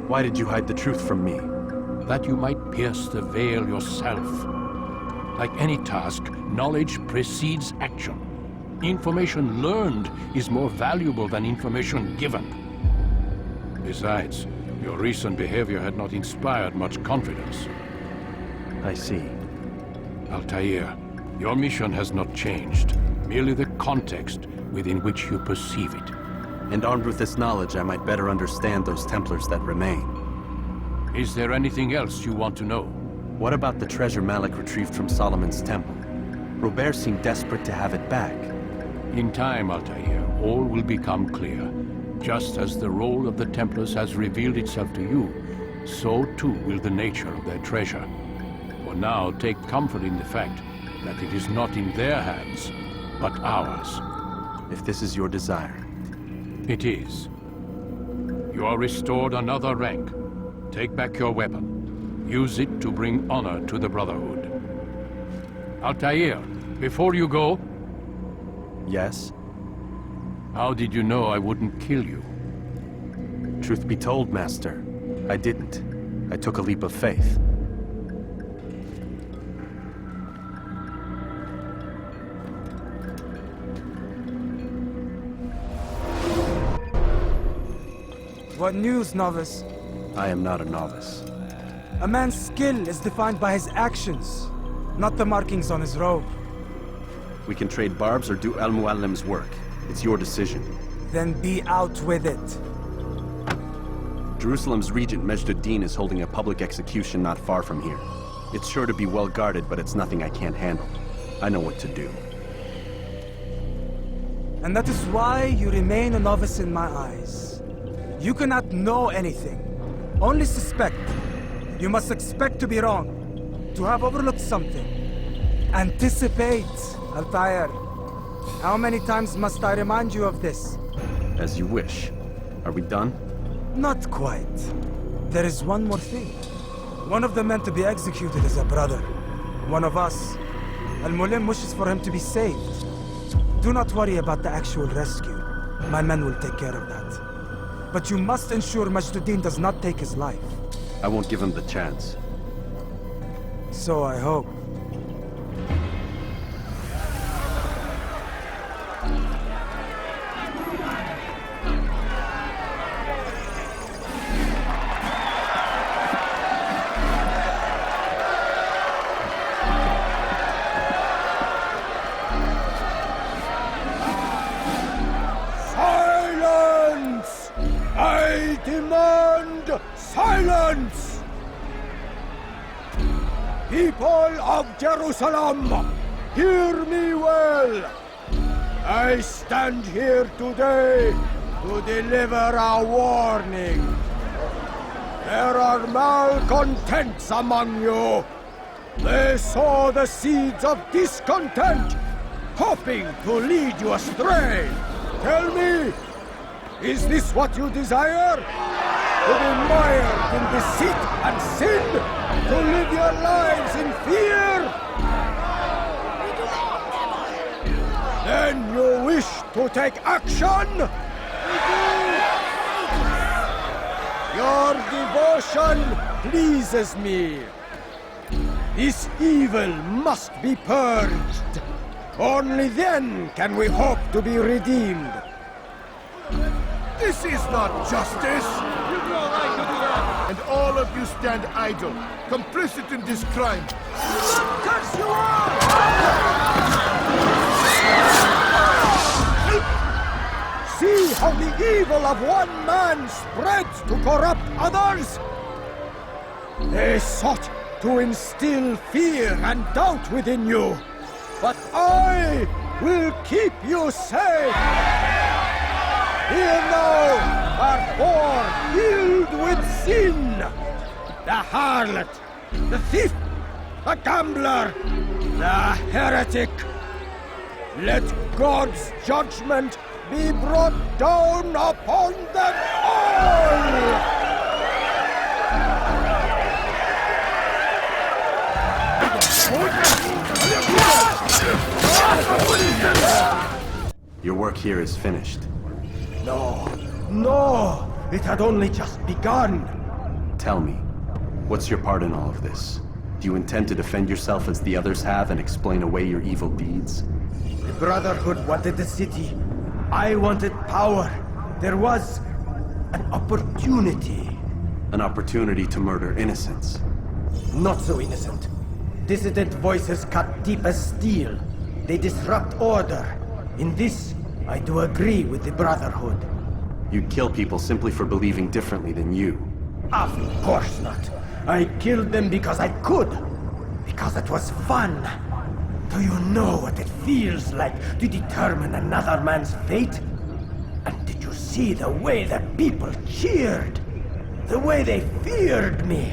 Why did you hide the truth from me? That you might pierce the veil yourself. Like any task, knowledge precedes action. Information learned is more valuable than information given. Besides, your recent behavior had not inspired much confidence. I see. Altair, your mission has not changed. Merely the context within which you perceive it. And armed with this knowledge, I might better understand those Templars that remain. Is there anything else you want to know? What about the treasure Malik retrieved from Solomon's temple? Robert seemed desperate to have it back. In time, Altair, all will become clear. Just as the role of the Templars has revealed itself to you, so too will the nature of their treasure. For now, take comfort in the fact that it is not in their hands, but ours. If this is your desire. It is. You are restored another rank. Take back your weapon. Use it to bring honor to the Brotherhood. Altair, before you go... Yes? How did you know I wouldn't kill you? Truth be told, Master, I didn't. I took a leap of faith. What news, novice? I am not a novice. A man's skill is defined by his actions, not the markings on his robe. We can trade barbs or do Al-Muallim's work. It's your decision. Then be out with it. Jerusalem's regent Majd-ud-Din is holding a public execution not far from here. It's sure to be well guarded, but it's nothing I can't handle. I know what to do. And that is why you remain a novice in my eyes. You cannot know anything, only suspect. You must expect to be wrong, to have overlooked something. Anticipate, Altair. How many times must I remind you of this? As you wish. Are we done? Not quite. There is one more thing. One of the men to be executed is a brother. One of us. Al-Mulim wishes for him to be saved. Do not worry about the actual rescue. My men will take care of that. But you must ensure Majd-ud-Din does not take his life. I won't give him the chance. So I hope. Silence! People of Jerusalem, hear me well. I stand here today to deliver a warning. There are malcontents among you. They sow the seeds of discontent, hoping to lead you astray. Tell me, is this what you desire? To be mired in deceit and sin? To live your lives in fear? Then you wish to take action? Your devotion pleases me. This evil must be purged. Only then can we hope to be redeemed. This is not justice! You've no right to do that! And all of you stand idle, complicit in this crime. Curse you all! See how the evil of one man spreads to corrupt others? They sought to instill fear and doubt within you, but I will keep you safe! Here now are four filled with sin, the harlot, the thief, the gambler, the heretic. Let God's judgment be brought down upon them all! Your work here is finished. No, no! It had only just begun! Tell me, what's your part in all of this? Do you intend to defend yourself as the others have and explain away your evil deeds? The Brotherhood wanted the city. I wanted power. There was an opportunity. An opportunity to murder innocents. Not so innocent. Dissident voices cut deep as steel. They disrupt order. In this, I do agree with the Brotherhood. You'd kill people simply for believing differently than you. Of course not. I killed them because I could. Because it was fun. Do you know what it feels like to determine another man's fate? And did you see the way the people cheered? The way they feared me?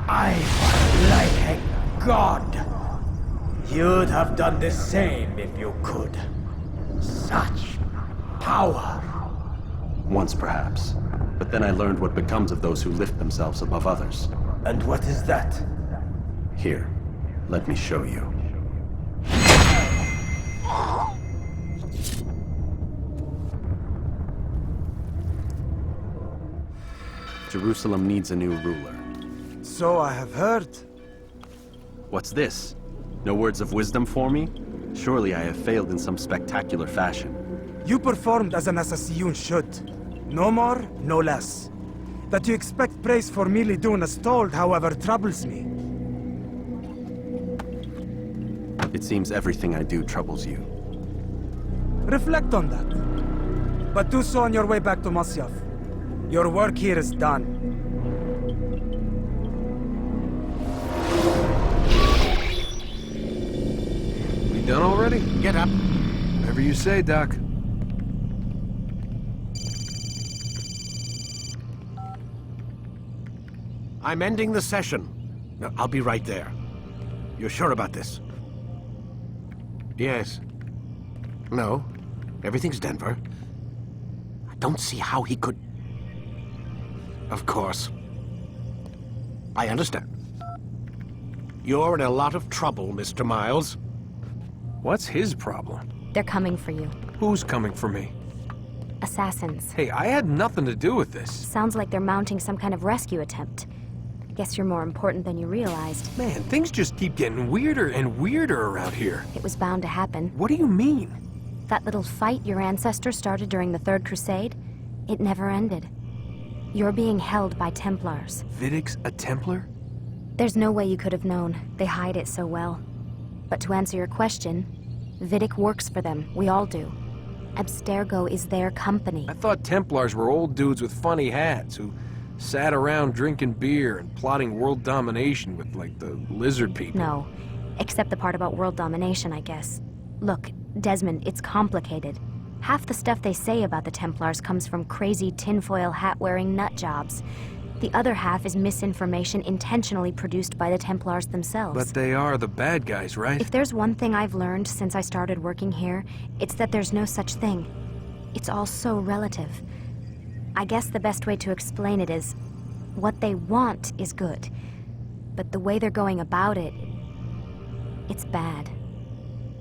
I was like a god. You'd have done the same if you could. Such power. Once perhaps. But then I learned what becomes of those who lift themselves above others. And what is that? Here, let me show you. Jerusalem needs a new ruler. So I have heard. What's this? No words of wisdom for me? Surely I have failed in some spectacular fashion. You performed as an assassin should. No more, no less. That you expect praise for merely doing as told, however, troubles me. It seems everything I do troubles you. Reflect on that. But do so on your way back to Masyaf. Your work here is done. We done already? Get up. Whatever you say, Doc. I'm ending the session. No, I'll be right there. You're sure about this? Yes. No. Everything's Denver. I don't see how he could... Of course. I understand. You're in a lot of trouble, Mr. Miles. What's his problem? They're coming for you. Who's coming for me? Assassins. Hey, I had nothing to do with this. Sounds like they're mounting some kind of rescue attempt. Guess you're more important than you realized. Man, things just keep getting weirder and weirder around here. It was bound to happen. What do you mean? That little fight your ancestors started during the Third Crusade, it never ended. You're being held by Templars. Vidic's a Templar? There's no way you could have known. They hide it so well. But to answer your question, Vidic works for them. We all do. Abstergo is their company. I thought Templars were old dudes with funny hats who sat around drinking beer and plotting world domination with, like, the lizard people. No. Except the part about world domination, I guess. Look, Desmond, it's complicated. Half the stuff they say about the Templars comes from crazy tinfoil hat-wearing nutjobs. The other half is misinformation intentionally produced by the Templars themselves. But they are the bad guys, right? If there's one thing I've learned since I started working here, it's that there's no such thing. It's all so relative. I guess the best way to explain it is, what they want is good. But the way they're going about it, it's bad.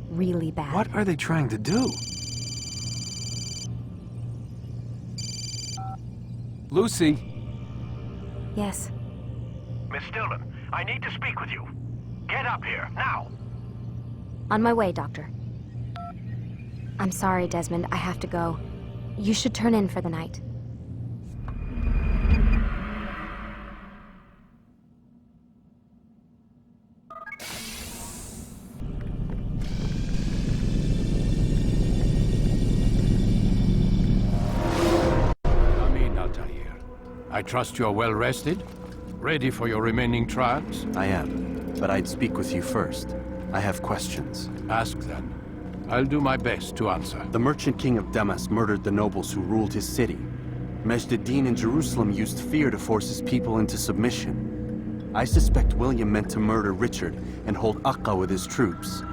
Really bad. What are they trying to do? Lucy? Yes. Miss Stillman, I need to speak with you. Get up here, now! On my way, Doctor. I'm sorry, Desmond. I have to go. You should turn in for the night. I trust you're well rested? Ready for your remaining trials? I am, but I'd speak with you first. I have questions. Ask then. I'll do my best to answer. The merchant king of Damas murdered the nobles who ruled his city. Majd ad-Din in Jerusalem used fear to force his people into submission. I suspect William meant to murder Richard and hold Akka with his troops.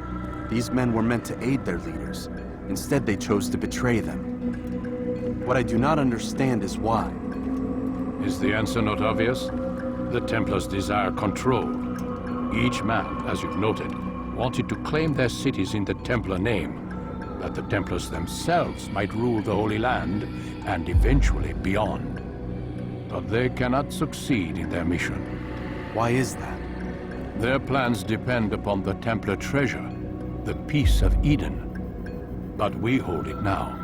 These men were meant to aid their leaders. Instead, they chose to betray them. What I do not understand is why. Is the answer not obvious? The Templars desire control. Each man, as you've noted, wanted to claim their cities in the Templar name, that the Templars themselves might rule the Holy Land and eventually beyond. But they cannot succeed in their mission. Why is that? Their plans depend upon the Templar treasure, the Peace of Eden. But we hold it now,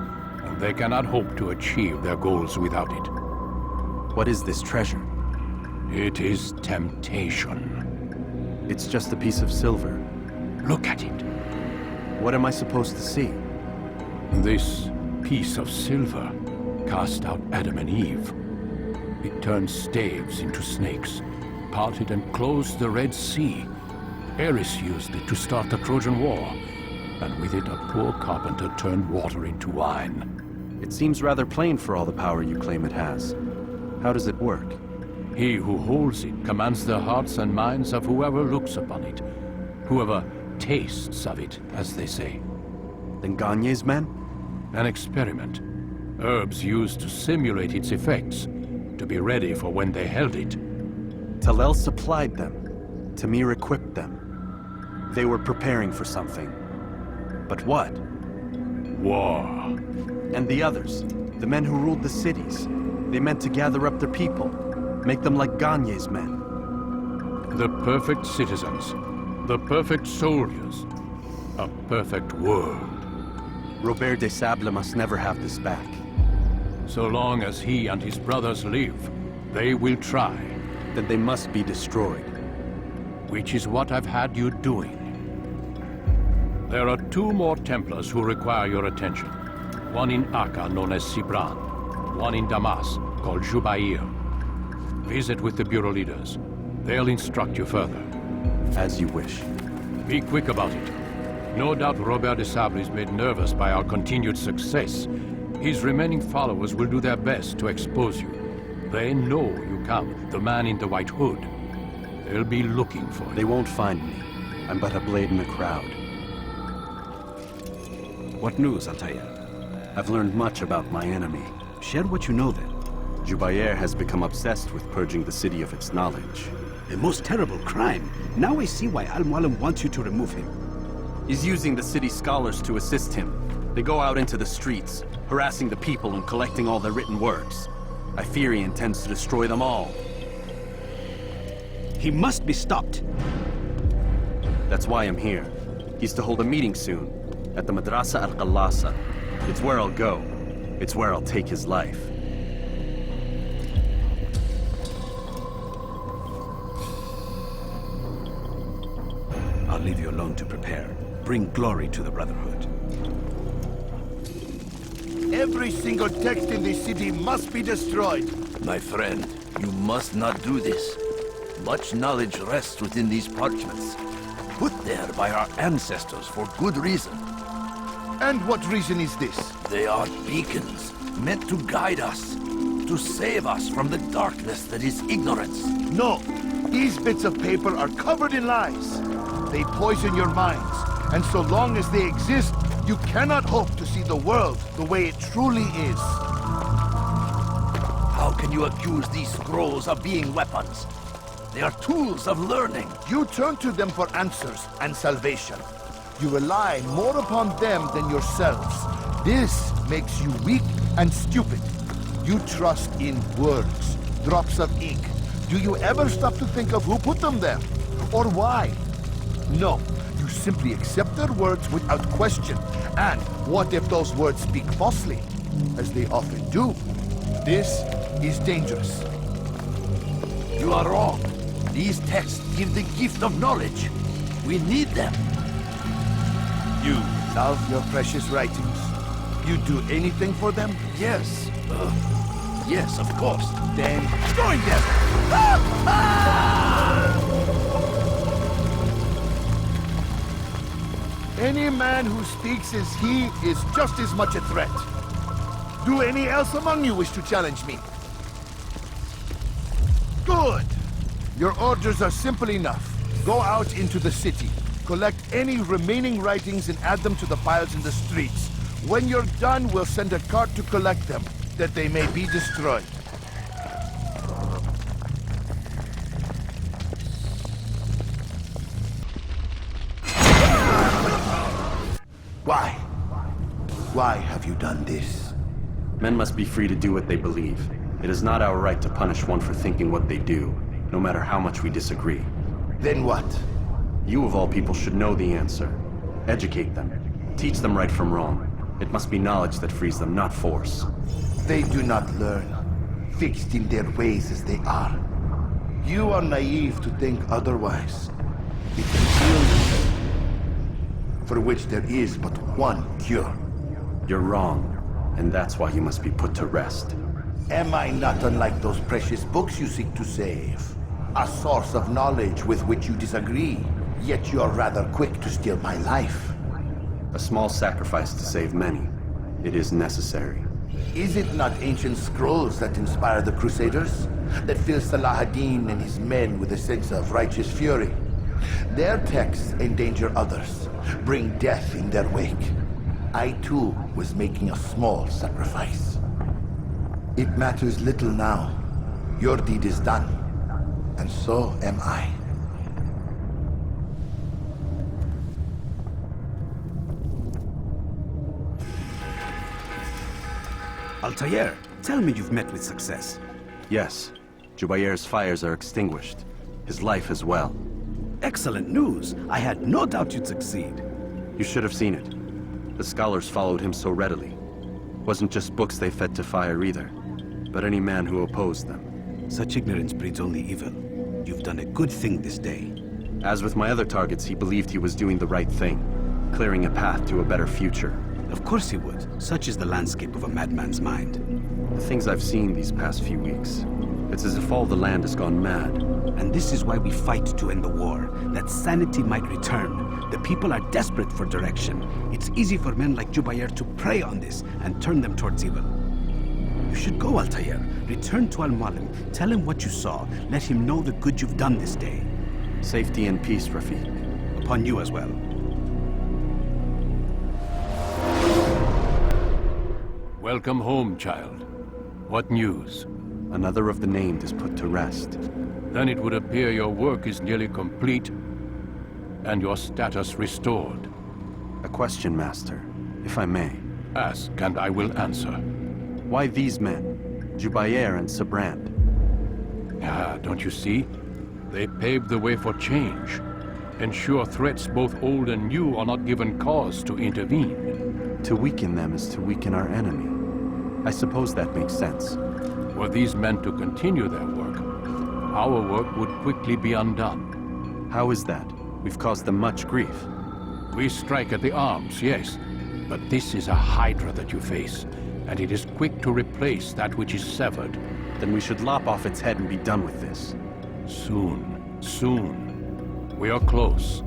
and they cannot hope to achieve their goals without it. What is this treasure? It is temptation. It's just a piece of silver. Look at it. What am I supposed to see? This piece of silver cast out Adam and Eve. It turned staves into snakes, parted and closed the Red Sea. Ares used it to start the Trojan War, and with it a poor carpenter turned water into wine. It seems rather plain for all the power you claim it has. How does it work? He who holds it commands the hearts and minds of whoever looks upon it, whoever tastes of it, as they say. Then Gagne's men? An experiment. Herbs used to simulate its effects, to be ready for when they held it. Talel supplied them. Tamir equipped them. They were preparing for something. But what? War. And the others, the men who ruled the cities, they meant to gather up their people, make them like Gagne's men. The perfect citizens, the perfect soldiers, a perfect world. Robert de Sable must never have this back. So long as he and his brothers live, they will try. Then they must be destroyed. Which is what I've had you doing. There are 2 more Templars who require your attention. One in Akka, known as Sibran. One in Damas, called Jubair. Visit with the Bureau leaders. They'll instruct you further. As you wish. Be quick about it. No doubt Robert de Sable is made nervous by our continued success. His remaining followers will do their best to expose you. They know you come, the man in the white hood. They'll be looking for you. They won't find me. I'm but a blade in the crowd. What news, Altair? I've learned much about my enemy. Share what you know, then. Jubair has become obsessed with purging the city of its knowledge. A most terrible crime. Now I see why Al-Mualim wants you to remove him. He's using the city scholars to assist him. They go out into the streets, harassing the people and collecting all their written works. I fear he intends to destroy them all. He must be stopped. That's why I'm here. He's to hold a meeting soon, at the Madrasa al-Qallasa. It's where I'll go. It's where I'll take his life. I'll leave you alone to prepare. Bring glory to the Brotherhood. Every single text in this city must be destroyed. My friend, you must not do this. Much knowledge rests within these parchments, put there by our ancestors for good reason. And what reason is this? They are beacons, meant to guide us, to save us from the darkness that is ignorance. No, these bits of paper are covered in lies. They poison your minds, and so long as they exist, you cannot hope to see the world the way it truly is. How can you accuse these scrolls of being weapons? They are tools of learning. You turn to them for answers and salvation. You rely more upon them than yourselves. This makes you weak and stupid. You trust in words, drops of ink. Do you ever stop to think of who put them there? Or why? No, you simply accept their words without question. And what if those words speak falsely? As they often do. This is dangerous. You are wrong. These texts give the gift of knowledge. We need them. You love your precious writings. You do anything for them? Yes. Yes, of course. Then join them! Any man who speaks as he is just as much a threat. Do any else among you wish to challenge me? Good! Your orders are simple enough. Go out into the city, collect any remaining writings and add them to the piles in the streets. When you're done, we'll send a cart to collect them, that they may be destroyed. Why? Why have you done this? Men must be free to do what they believe. It is not our right to punish one for thinking what they do, no matter how much we disagree. Then what? You of all people should know the answer. Educate them. Teach them right from wrong. It must be knowledge that frees them, not force. They do not learn, fixed in their ways as they are. You are naive to think otherwise. It is illness, for which there is but one cure. You're wrong, and that's why you must be put to rest. Am I not unlike those precious books you seek to save? A source of knowledge with which you disagree, yet you are rather quick to steal my life. A small sacrifice to save many. It is necessary. Is it not ancient scrolls that inspire the Crusaders? That fill Salah ad-Din and his men with a sense of righteous fury? Their texts endanger others, bring death in their wake. I too was making a small sacrifice. It matters little now. Your deed is done, and so am I. Altair, tell me you've met with success. Yes. Jubair's fires are extinguished. His life as well. Excellent news. I had no doubt you'd succeed. You should have seen it. The scholars followed him so readily. Wasn't just books they fed to fire either, but any man who opposed them. Such ignorance breeds only evil. You've done a good thing this day. As with my other targets, he believed he was doing the right thing, clearing a path to a better future. Of course he would. Such is the landscape of a madman's mind. The things I've seen these past few weeks, it's as if all the land has gone mad. And this is why we fight to end the war, that sanity might return. The people are desperate for direction. It's easy for men like Jubair to prey on this and turn them towards evil. You should go, Altair. Return to Al-Mualim. Tell him what you saw. Let him know the good you've done this day. Safety and peace, Rafiq. Upon you as well. Welcome home, child. What news? Another of the named is put to rest. Then it would appear your work is nearly complete, and your status restored. A question, Master, if I may. Ask, and I will answer. Why these men? Jubair and Sabrand? Ah, don't you see? They paved the way for change. Ensure threats both old and new are not given cause to intervene. To weaken them is to weaken our enemy. I suppose that makes sense. Were these men to continue their work, our work would quickly be undone. How is that? We've caused them much grief. We strike at the arms, yes. But this is a hydra that you face, and it is quick to replace that which is severed. Then we should lop off its head and be done with this. Soon, soon. We are close.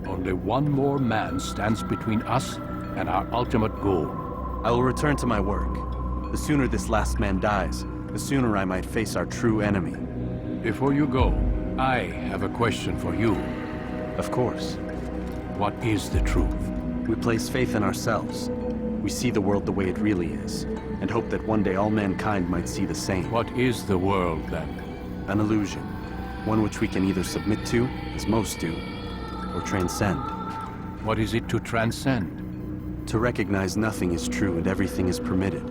Only one more man stands between us and our ultimate goal. I will return to my work. The sooner this last man dies, the sooner I might face our true enemy. Before you go, I have a question for you. Of course. What is the truth? We place faith in ourselves. We see the world the way it really is, and hope that one day all mankind might see the same. What is the world, then? An illusion. One which we can either submit to, as most do, or transcend. What is it to transcend? To recognize nothing is true and everything is permitted.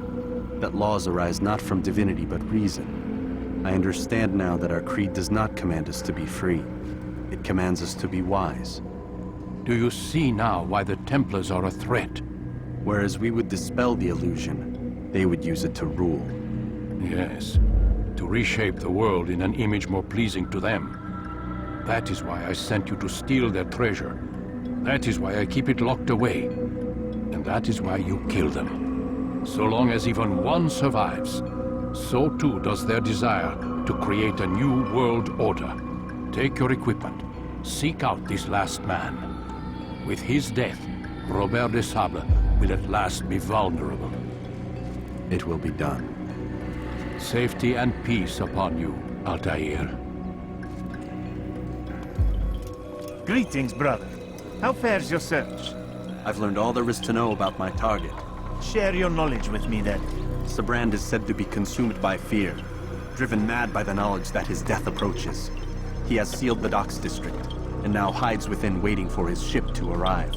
That laws arise not from divinity but reason. I understand now that our creed does not command us to be free. It commands us to be wise. Do you see now why the Templars are a threat? Whereas we would dispel the illusion, they would use it to rule. Yes, to reshape the world in an image more pleasing to them. That is why I sent you to steal their treasure. That is why I keep it locked away. And that is why you kill them. So long as even one survives, so too does their desire to create a new world order. Take your equipment. Seek out this last man. With his death, Robert de Sable will at last be vulnerable. It will be done. Safety and peace upon you, Altair. Greetings, brother. How fares your search? I've learned all there is to know about my target. Share your knowledge with me, then. Sabrand is said to be consumed by fear, driven mad by the knowledge that his death approaches. He has sealed the docks district, and now hides within waiting for his ship to arrive.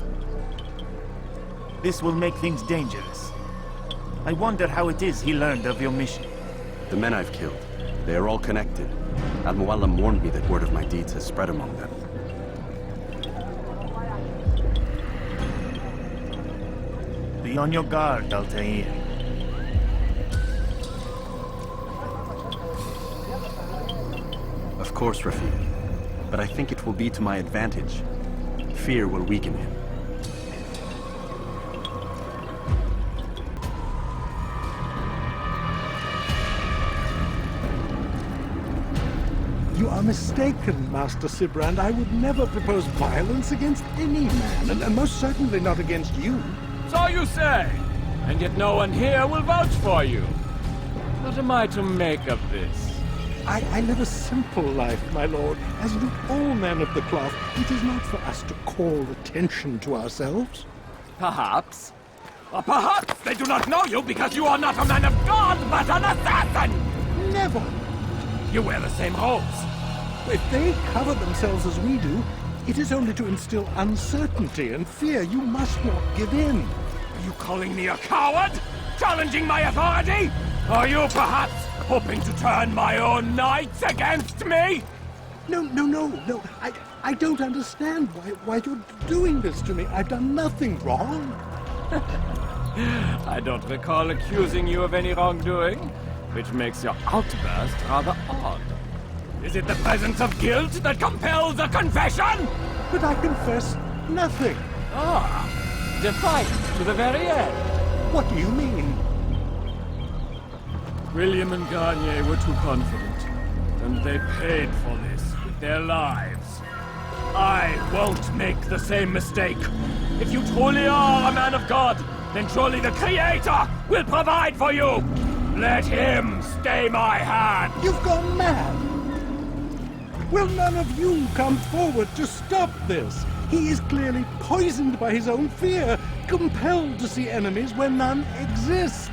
This will make things dangerous. I wonder how it is he learned of your mission. The men I've killed, they are all connected. Al-Mualim warned me that word of my deeds has spread among them. Be on your guard, Altair. Of course, Rafiq. But I think it will be to my advantage. Fear will weaken him. You are mistaken, Master Sibrand. I would never propose violence against any man, and most certainly not against you. So you say, and yet no one here will vouch for you. What am I to make of this? I live a simple life, my lord, as do all men of the cloth. It is not for us to call attention to ourselves. Perhaps. Or perhaps they do not know you because you are not a man of God, but an assassin! Never! You wear the same robes. If they cover themselves as we do, it is only to instill uncertainty and fear. You must not give in. Are you calling me a coward? Challenging my authority? Are you perhaps hoping to turn my own knights against me? No. I don't understand why you're doing this to me. I've done nothing wrong. I don't recall accusing you of any wrongdoing, which makes your outburst rather odd. Is it the presence of guilt that compels a confession? But I confess nothing. Ah, defiant to the very end. What do you mean? William and Garnier were too confident, and they paid for this with their lives. I won't make the same mistake. If you truly are a man of God, then surely the Creator will provide for you. Let him stay my hand. You've gone mad. Will none of you come forward to stop this? He is clearly poisoned by his own fear, compelled to see enemies where none exist.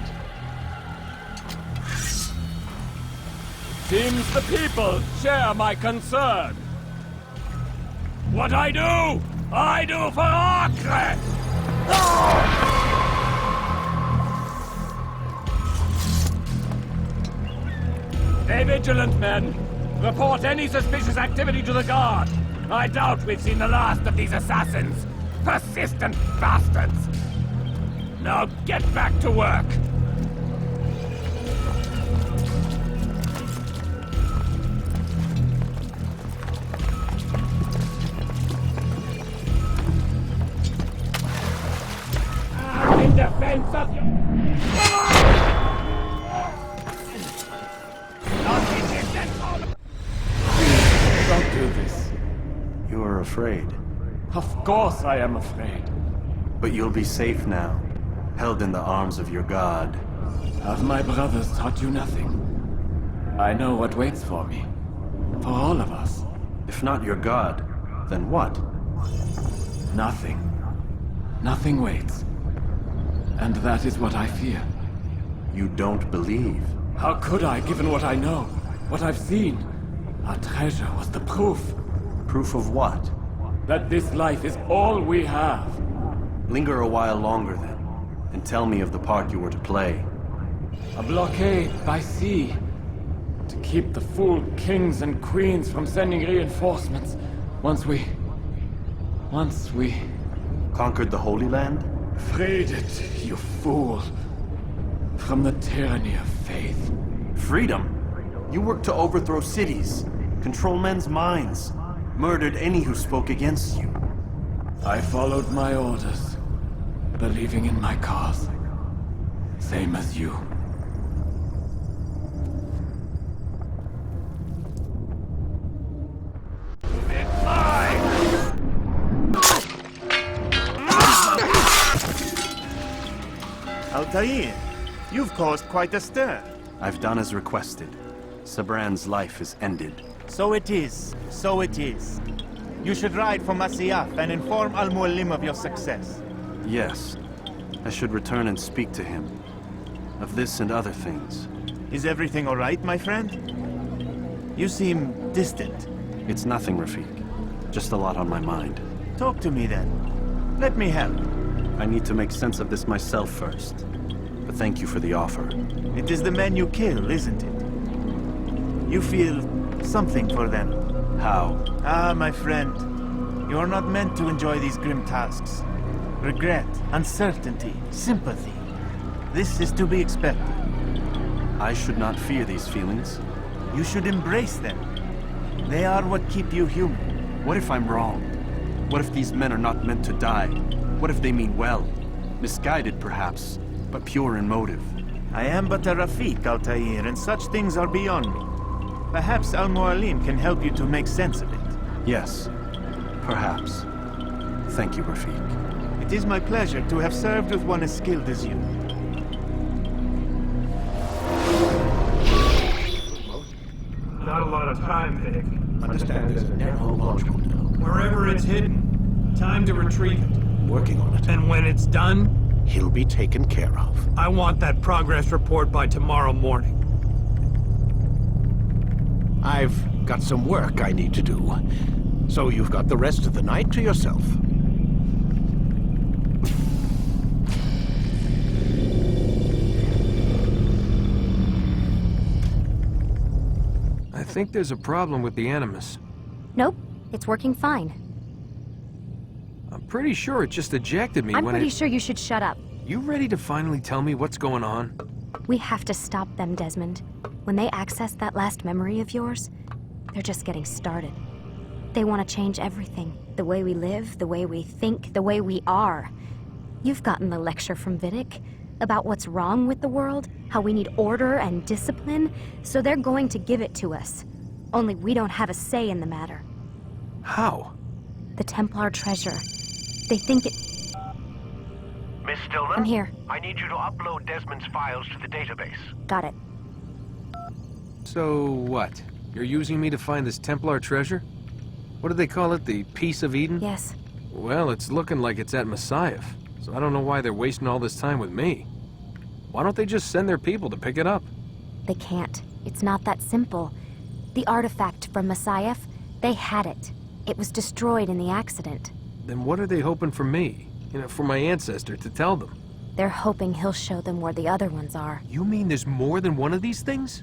Seems the people share my concern. What I do for Qreasion! Stay vigilant, men. Report any suspicious activity to the guard. I doubt we've seen the last of these assassins. Persistent bastards. Now get back to work. In defense of you. Don't do this. You are afraid. Of course I am afraid. But you'll be safe now, held in the arms of your god. Have my brothers taught you nothing? I know what waits for me. For all of us. If not your god, then what? Nothing. Nothing waits. And that is what I fear. You don't believe? How could I, given what I know? What I've seen? Our treasure was the proof. Proof of what? That this life is all we have. Linger a while longer then, and tell me of the part you were to play. A blockade by sea. To keep the fool kings and queens from sending reinforcements. Once we... Conquered the Holy Land? Freed it, you fool. From the tyranny of faith. Freedom? You worked to overthrow cities, control men's minds, murdered any who spoke against you. I followed my orders, believing in my cause. Same as you. Altair, you've caused quite a stir. I've done as requested. Sabrand's life is ended. So it is. So it is. You should ride for Masyaf and inform Al-Mualim of your success. Yes. I should return and speak to him. Of this and other things. Is everything all right, my friend? You seem distant. It's nothing, Rafik. Just a lot on my mind. Talk to me then. Let me help. I need to make sense of this myself first. But thank you for the offer. It is the men you kill, isn't it? You feel something for them. How? Ah, my friend. You are not meant to enjoy these grim tasks. Regret, uncertainty, sympathy. This is to be expected. I should not fear these feelings. You should embrace them. They are what keep you human. What if I'm wrong? What if these men are not meant to die? What if they mean well? Misguided, perhaps, but pure in motive. I am but a Rafik, Altair, and such things are beyond me. Perhaps Al-Mualim can help you to make sense of it. Yes, perhaps. Thank you, Rafik. It is my pleasure to have served with one as skilled as you. Not a lot of time, Vic. Understand there's a narrow launch window. Wherever it's hidden, time to retrieve it. Working on it. And when it's done, He'll be taken care of. I want that progress report by tomorrow morning. I've got some work I need to do. So you've got the rest of the night to yourself. I think there's a problem with the Animus. Nope, it's working fine. I'm pretty sure it just ejected me I'm when pretty sure you should shut up. You ready to finally tell me what's going on? We have to stop them, Desmond. When they access that last memory of yours, they're just getting started. They want to change everything. The way we live, the way we think, the way we are. You've gotten the lecture from Vidic about what's wrong with the world, how we need order and discipline, so they're going to give it to us. Only we don't have a say in the matter. How? The Templar treasure. They think it... Miss Stillman? I'm here. I need you to upload Desmond's files to the database. Got it. So what? You're using me to find this Templar treasure? What do they call it? The Piece of Eden? Yes. Well, it's looking like it's at Masyaf, so I don't know why they're wasting all this time with me. Why don't they just send their people to pick it up? They can't. It's not that simple. The artifact from Masyaf, they had it. It was destroyed in the accident. Then what are they hoping for me? You know, for my ancestor to tell them? They're hoping he'll show them where the other ones are. You mean there's more than one of these things?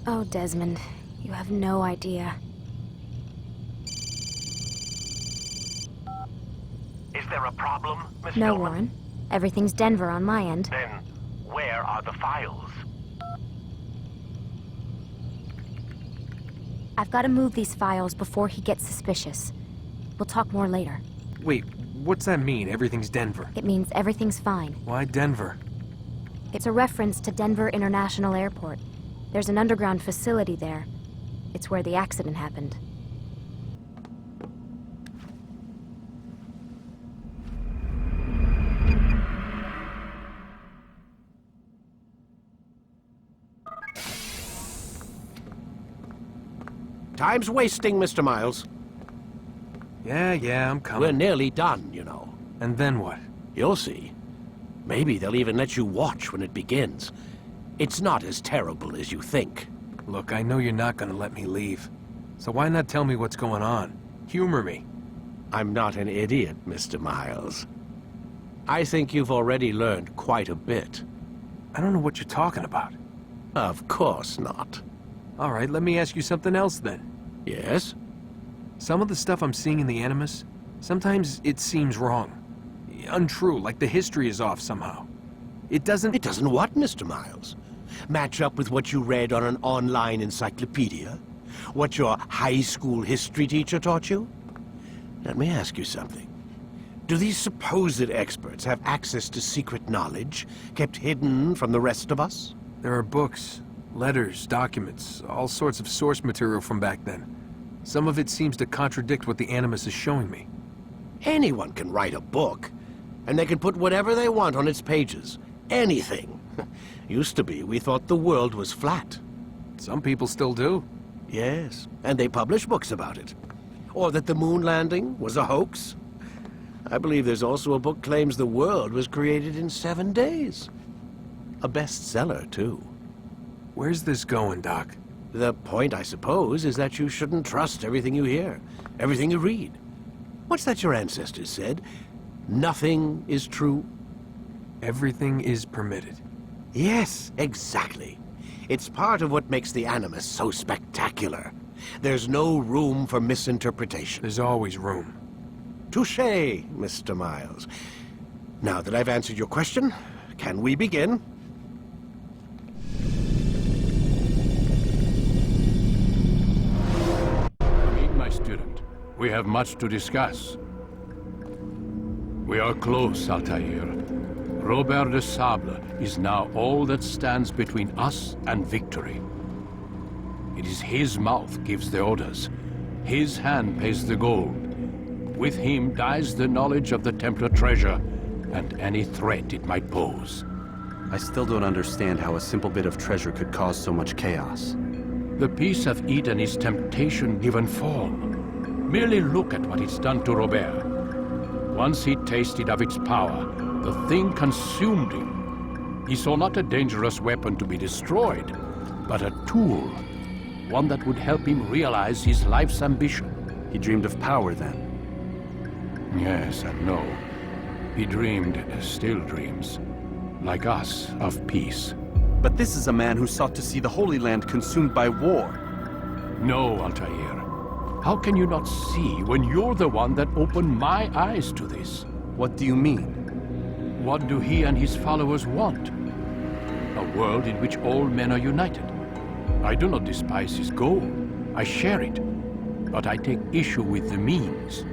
Oh, Desmond, you have no idea. Is there a problem, Miss No, Stillman? Warren. Everything's Denver on my end. Then, where are the files? I've got to move these files before he gets suspicious. We'll talk more later. Wait, what's that mean, everything's Denver? It means everything's fine. Why Denver? It's a reference to Denver International Airport. There's an underground facility there. It's where the accident happened. Time's wasting, Mr. Miles. Yeah, I'm coming. We're nearly done, you know. And then what? You'll see. Maybe they'll even let you watch when it begins. It's not as terrible as you think. Look, I know you're not gonna let me leave. So why not tell me what's going on? Humor me. I'm not an idiot, Mr. Miles. I think you've already learned quite a bit. I don't know what you're talking about. Of course not. All right, let me ask you something else then. Yes? Some of the stuff I'm seeing in the Animus, sometimes it seems wrong. Untrue, like the history is off somehow. It doesn't... It doesn't what, Mr. Miles? Match up with what you read on an online encyclopedia? What your high school history teacher taught you? Let me ask you something. Do these supposed experts have access to secret knowledge kept hidden from the rest of us? There are books, letters, documents, all sorts of source material from back then. Some of it seems to contradict what the Animus is showing me. Anyone can write a book, and they can put whatever they want on its pages. Anything. Used to be, we thought the world was flat. Some people still do. Yes, and they publish books about it. Or that the moon landing was a hoax? I believe there's also a book claims the world was created in 7 days. A bestseller, too. Where's this going, Doc? The point, I suppose, is that you shouldn't trust everything you hear, everything you read. What's that your ancestors said? Nothing is true. Everything is permitted. Yes, exactly. It's part of what makes the Animus so spectacular. There's no room for misinterpretation. There's always room. Touché, Mr. Miles. Now that I've answered your question, can we begin? Meet my student. We have much to discuss. We are close, Altair. Robert de Sable is now all that stands between us and victory. It is his mouth gives the orders. His hand pays the gold. With him dies the knowledge of the Templar treasure and any threat it might pose. I still don't understand how a simple bit of treasure could cause so much chaos. The peace of Eden is temptation given form. Merely look at what it's done to Robert. Once he tasted of its power, the thing consumed him. He saw not a dangerous weapon to be destroyed, but a tool. One that would help him realize his life's ambition. He dreamed of power then? Yes and no. He dreamed, still dreams, like us, of peace. But this is a man who sought to see the Holy Land consumed by war. No, Altair. How can you not see when you're the one that opened my eyes to this? What do you mean? What do he and his followers want? A world in which all men are united. I do not despise his goal. I share it. But I take issue with the means.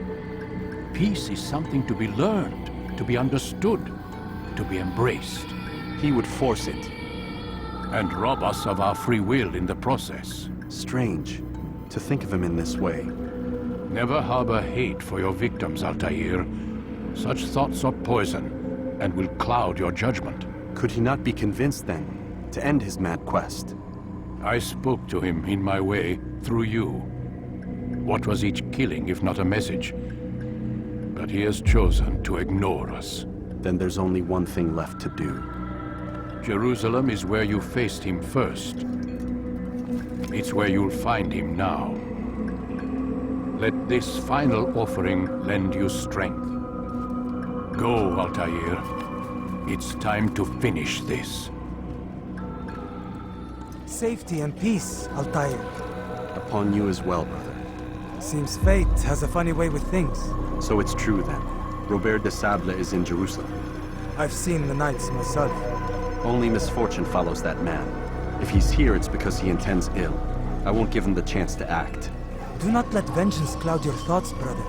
Peace is something to be learned, to be understood, to be embraced. He would force it. And rob us of our free will in the process. Strange to think of him in this way. Never harbor hate for your victims, Altair. Such thoughts are poison and will cloud your judgment. Could he not be convinced, then, to end his mad quest? I spoke to him in my way, through you. What was each killing if not a message? But he has chosen to ignore us. Then there's only one thing left to do. Jerusalem is where you faced him first. It's where you'll find him now. Let this final offering lend you strength. Go, Altair. It's time to finish this. Safety and peace, Altair. Upon you as well, brother. Seems fate has a funny way with things. So it's true then. Robert de Sable is in Jerusalem. I've seen the Knights myself. Only misfortune follows that man. If he's here, it's because he intends ill. I won't give him the chance to act. Do not let vengeance cloud your thoughts, brother.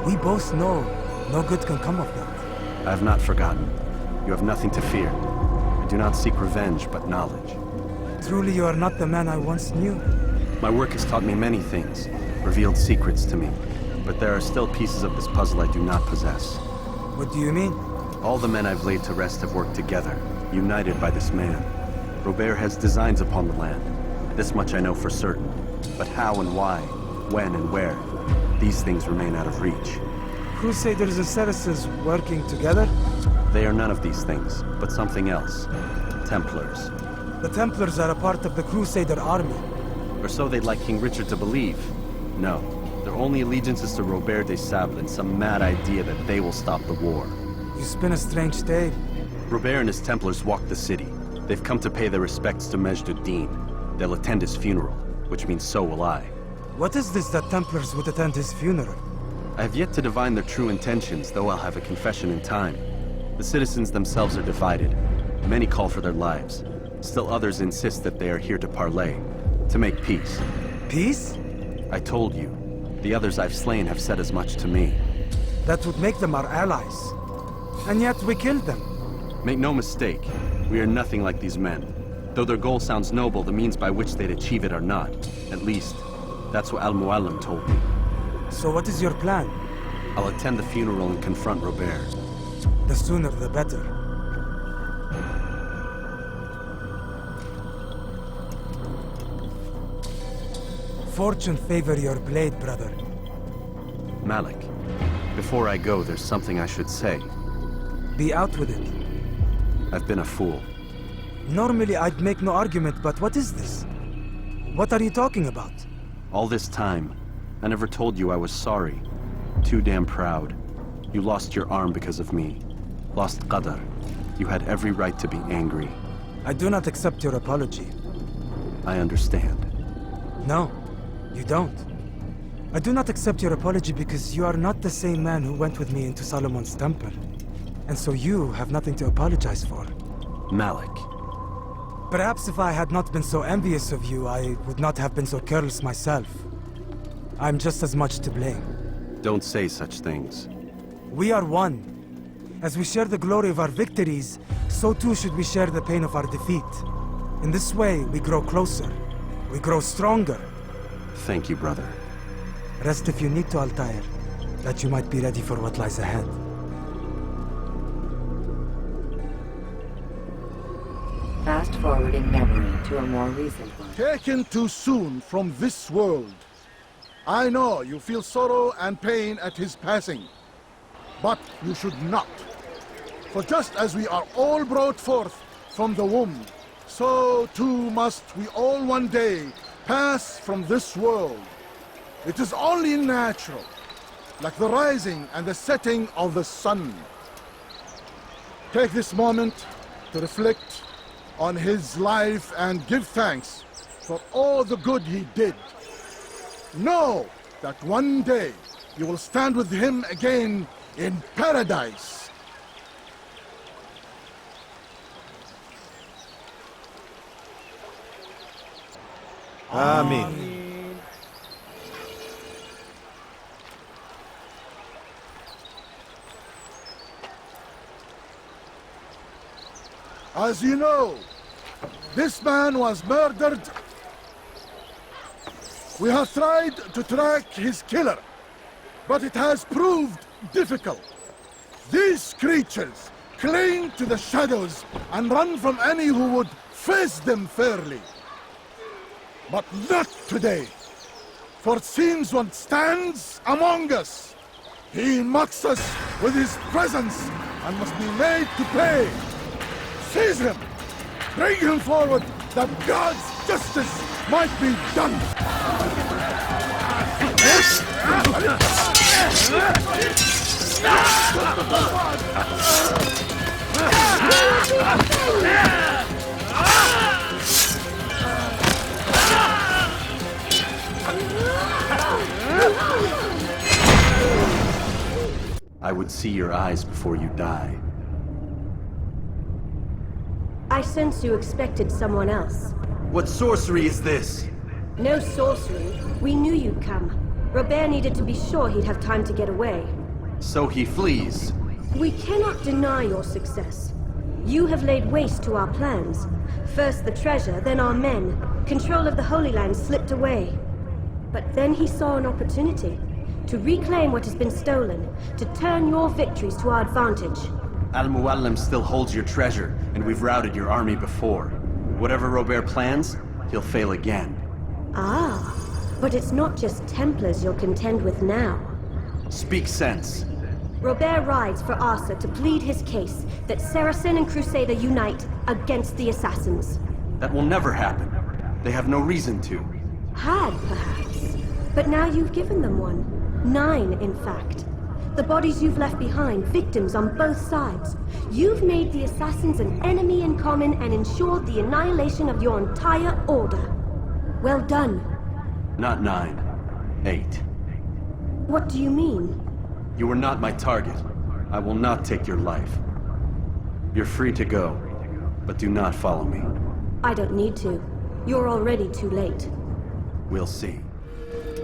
We both know no good can come of that. I have not forgotten. You have nothing to fear. I do not seek revenge, but knowledge. Truly you are not the man I once knew. My work has taught me many things, revealed secrets to me. But there are still pieces of this puzzle I do not possess. What do you mean? All the men I've laid to rest have worked together, united by this man. Robert has designs upon the land. This much I know for certain. But how and why, when and where, these things remain out of reach. Crusaders and Saracens working together? They are none of these things, but something else. Templars. The Templars are a part of the Crusader army. Or so they'd like King Richard to believe. No, their only allegiance is to Robert de Sable and some mad idea that they will stop the war. You spin a strange tale. Robert and his Templars walk the city. They've come to pay their respects to Majd ad-Din. They'll attend his funeral, which means so will I. What is this that Templars would attend his funeral? I have yet to divine their true intentions, though I'll have a confession in time. The citizens themselves are divided. Many call for their lives. Still others insist that they are here to parley, to make peace. Peace? I told you. The others I've slain have said as much to me. That would make them our allies. And yet we killed them. Make no mistake, we are nothing like these men. Though their goal sounds noble, the means by which they'd achieve it are not. At least, that's what Al-Mualim told me. So what is your plan? I'll attend the funeral and confront Robert. The sooner the better. Fortune favor your blade, brother. Malik, before I go, there's something I should say. Be out with it. I've been a fool. Normally I'd make no argument, but what is this? What are you talking about? All this time, I never told you I was sorry. Too damn proud. You lost your arm because of me. Lost Qadr. You had every right to be angry. I do not accept your apology. I understand. No, you don't. I do not accept your apology because you are not the same man who went with me into Solomon's temple. And so you have nothing to apologize for. Malik. Perhaps if I had not been so envious of you, I would not have been so careless myself. I'm just as much to blame. Don't say such things. We are one. As we share the glory of our victories, so too should we share the pain of our defeat. In this way, we grow closer. We grow stronger. Thank you, brother. Rest if you need to, Altair, that you might be ready for what lies ahead. Fast-forwarding memory to a more recent one. Taken too soon from this world. I know you feel sorrow and pain at his passing, but you should not. For just as we are all brought forth from the womb, so too must we all one day pass from this world. It is only natural, like the rising and the setting of the sun. Take this moment to reflect on his life and give thanks for all the good he did. Know that one day you will stand with him again in paradise. Amen. As you know, this man was murdered. We have tried to track his killer, but it has proved difficult. These creatures cling to the shadows and run from any who would face them fairly. But not today, for it seems one stands among us. He mocks us with his presence and must be made to pay. Seize him! Bring him forward that God's justice might be done! I would see your eyes before you die. I sense you expected someone else. What sorcery is this? No sorcery. We knew you'd come. Robert needed to be sure he'd have time to get away. So he flees. We cannot deny your success. You have laid waste to our plans. First the treasure, then our men. Control of the Holy Land slipped away. But then he saw an opportunity to reclaim what has been stolen, to turn your victories to our advantage. Al-Muallim still holds your treasure, and we've routed your army before. Whatever Robert plans, he'll fail again. Ah, but it's not just Templars you'll contend with now. Speak sense. Robert rides for Asa to plead his case that Saracen and Crusader unite against the Assassins. That will never happen. They have no reason to. Had, perhaps. But now you've given them one. 9, in fact. The bodies you've left behind, victims on both sides. You've made the Assassins an enemy in common and ensured the annihilation of your entire order. Well done. Not 9. 8. What do you mean? You are not my target. I will not take your life. You're free to go, but do not follow me. I don't need to. You're already too late. We'll see.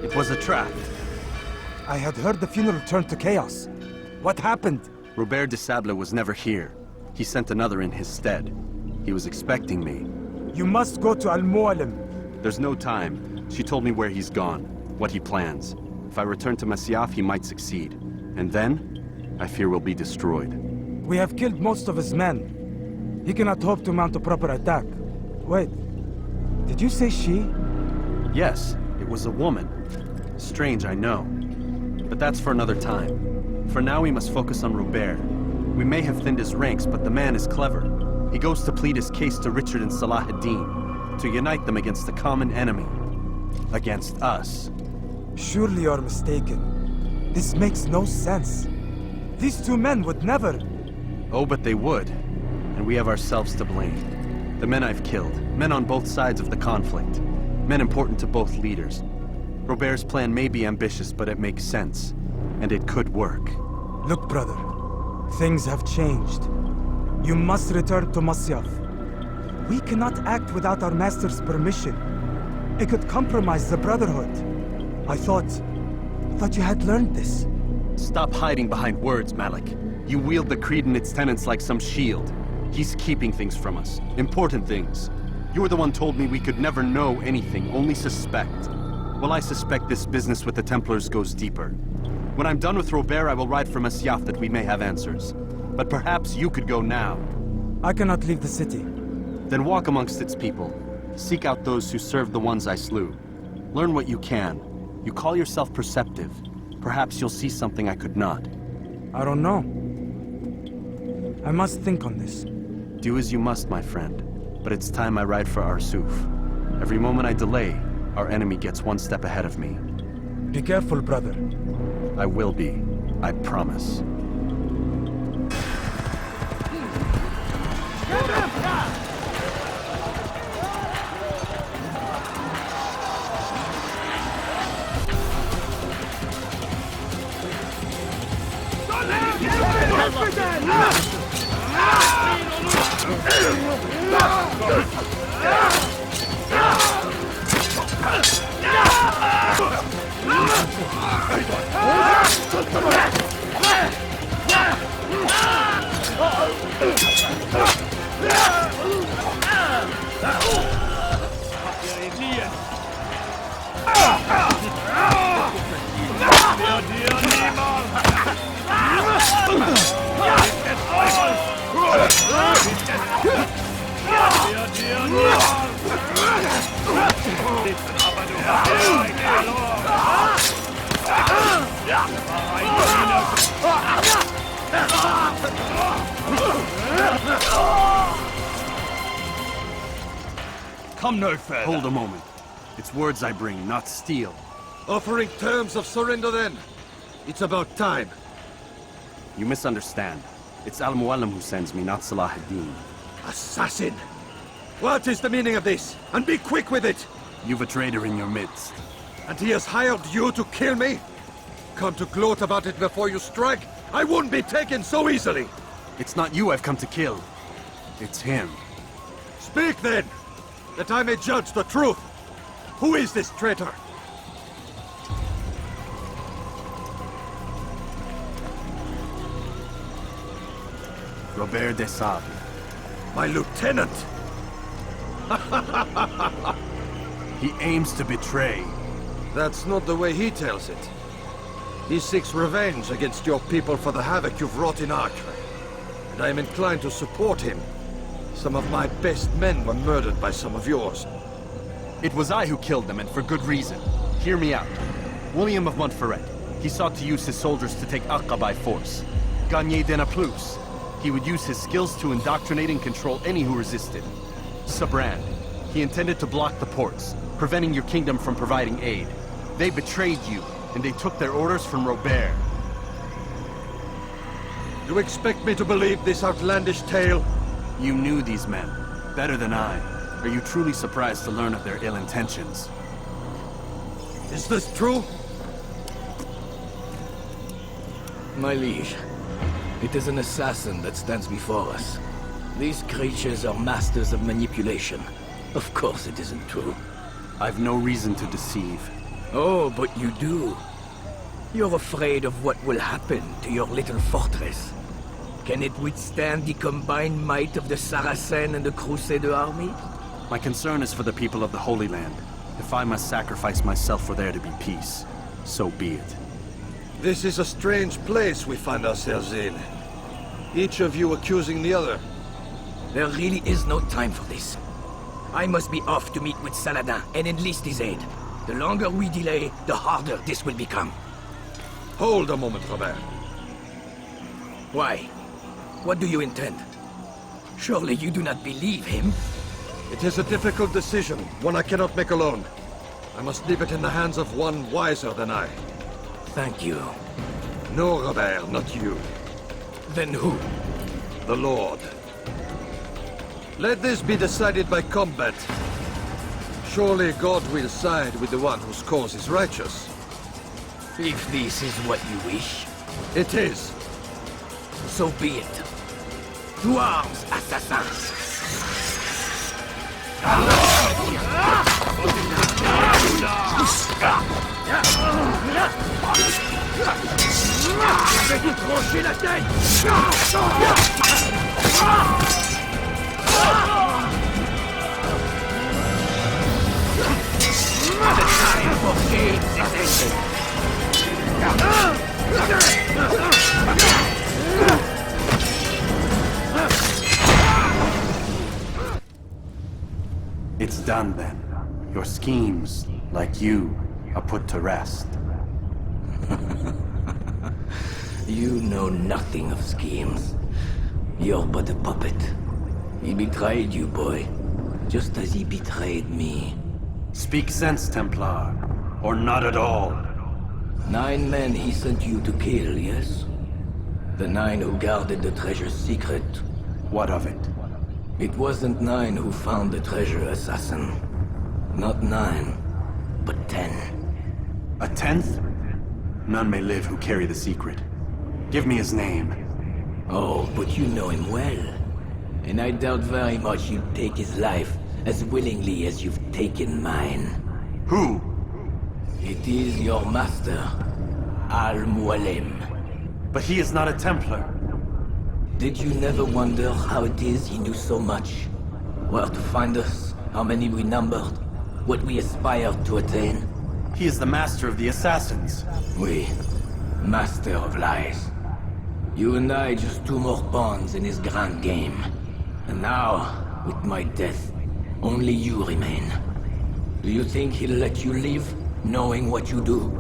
It was a trap. I had heard the funeral turned to chaos. What happened? Robert de Sable was never here. He sent another in his stead. He was expecting me. You must go to Al-Muallim. There's no time. She told me where he's gone, what he plans. If I return to Masyaf, he might succeed. And then, I fear we'll be destroyed. We have killed most of his men. He cannot hope to mount a proper attack. Wait, did you say she? Yes, it was a woman. Strange, I know. But that's for another time. For now, we must focus on Robert. We may have thinned his ranks, but the man is clever. He goes to plead his case to Richard and Salah ad-Din, to unite them against the common enemy. Against us. Surely you're mistaken. This makes no sense. These two men would never... Oh, but they would. And we have ourselves to blame. The men I've killed, men on both sides of the conflict, men important to both leaders. Robert's plan may be ambitious, but it makes sense. And it could work. Look, brother. Things have changed. You must return to Masyaf. We cannot act without our master's permission. It could compromise the Brotherhood. I thought you had learned this. Stop hiding behind words, Malik. You wield the creed and its tenets like some shield. He's keeping things from us. Important things. You were the one told me we could never know anything, only suspect. Well, I suspect this business with the Templars goes deeper. When I'm done with Robert, I will ride for Masyaf that we may have answers. But perhaps you could go now. I cannot leave the city. Then walk amongst its people. Seek out those who served the ones I slew. Learn what you can. You call yourself perceptive. Perhaps you'll see something I could not. I don't know. I must think on this. Do as you must, my friend. But it's time I ride for Arsuf. Every moment I delay, our enemy gets one step ahead of me. Be careful, brother. I will be. I promise. Come no further. Hold a moment. It's words I bring, not steel. Offering terms of surrender then. It's about time. You misunderstand. It's Al-Mualim who sends me, not Salah ad-Din. Assassin! What is the meaning of this? And be quick with it! You've a traitor in your midst. And he has hired you to kill me? Come to gloat about it before you strike? I wouldn't be taken so easily! It's not you I've come to kill. It's him. Speak then! That I may judge the truth! Who is this traitor? Robert de Sable. My lieutenant! He aims to betray. That's not the way he tells it. He seeks revenge against your people for the havoc you've wrought in Acre. And I am inclined to support him. Some of my best men were murdered by some of yours. It was I who killed them, and for good reason. Hear me out. William of Montferrat. He sought to use his soldiers to take Acre by force. Gagné de Naplouse. He would use his skills to indoctrinate and control any who resisted. Sabrand. He intended to block the ports, preventing your kingdom from providing aid. They betrayed you, and they took their orders from Robert. You expect me to believe this outlandish tale? You knew these men, better than I. Are you truly surprised to learn of their ill intentions? Is this true? My liege, it is an assassin that stands before us. These creatures are masters of manipulation. Of course it isn't true. I've no reason to deceive. Oh, but you do. You're afraid of what will happen to your little fortress. Can it withstand the combined might of the Saracen and the Crusader army? My concern is for the people of the Holy Land. If I must sacrifice myself for there to be peace, so be it. This is a strange place we find ourselves in. Each of you accusing the other. There really is no time for this. I must be off to meet with Saladin and enlist his aid. The longer we delay, the harder this will become. Hold a moment, Robert. Why? What do you intend? Surely you do not believe him? It is a difficult decision, one I cannot make alone. I must leave it in the hands of one wiser than I. Thank you. No, Robert, not you. Then who? The Lord. Let this be decided by combat. Surely God will side with the one whose cause is righteous. If this is what you wish. It is. So be it. To arms, assassins! Je vais vous trancher la tête! The time for games is ended! It's done then. Your schemes, like you, are put to rest. You know nothing of schemes. You're but a puppet. He betrayed you, boy. Just as he betrayed me. Speak sense, Templar. Or not at all. 9 men he sent you to kill, yes? The 9 who guarded the treasure's secret. What of it? It wasn't 9 who found the treasure, assassin. Not 9, but 10. A 10th? None may live who carry the secret. Give me his name. Oh, but you know him well. And I doubt very much you'd take his life as willingly as you've taken mine. Who? It is your master, Al-Mualim. But he is not a Templar. Did you never wonder how it is he knew so much? Where to find us, how many we numbered, what we aspired to attain? He is the master of the assassins. Oui, master of lies. You and I just 2 more pawns in his grand game. And now, with my death, only you remain. Do you think he'll let you live, knowing what you do?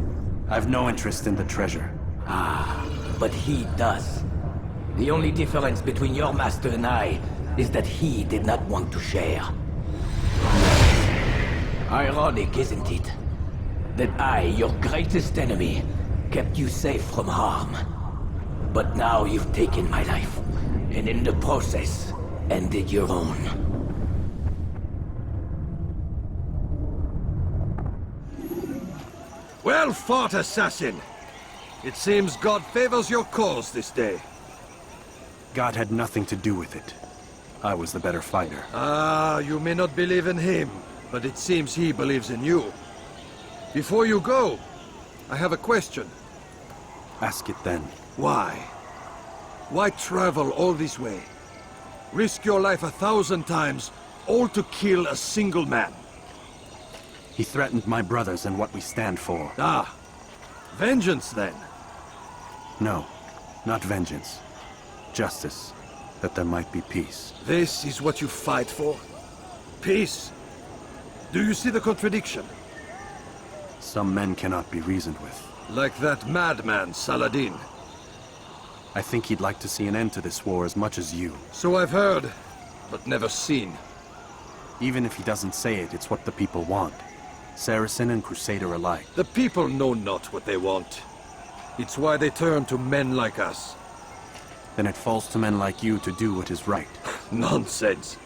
I've no interest in the treasure. Ah, but he does. The only difference between your master and I is that he did not want to share. Ironic, isn't it? That I, your greatest enemy, kept you safe from harm. But now you've taken my life, and in the process, ended your own. Well fought, assassin! It seems God favors your cause this day. God had nothing to do with it. I was the better fighter. Ah, you may not believe in him, but it seems he believes in you. Before you go, I have a question. Ask it then. Why? Why travel all this way? Risk your life 1,000 times, all to kill a single man. He threatened my brothers and what we stand for. Ah, vengeance then? No, not vengeance. Justice, that there might be peace. This is what you fight for? Peace? Do you see the contradiction? Some men cannot be reasoned with. Like that madman, Saladin. I think he'd like to see an end to this war as much as you. So I've heard, but never seen. Even if he doesn't say it, it's what the people want. Saracen and Crusader alike. The people know not what they want. It's why they turn to men like us. Then it falls to men like you to do what is right. Nonsense.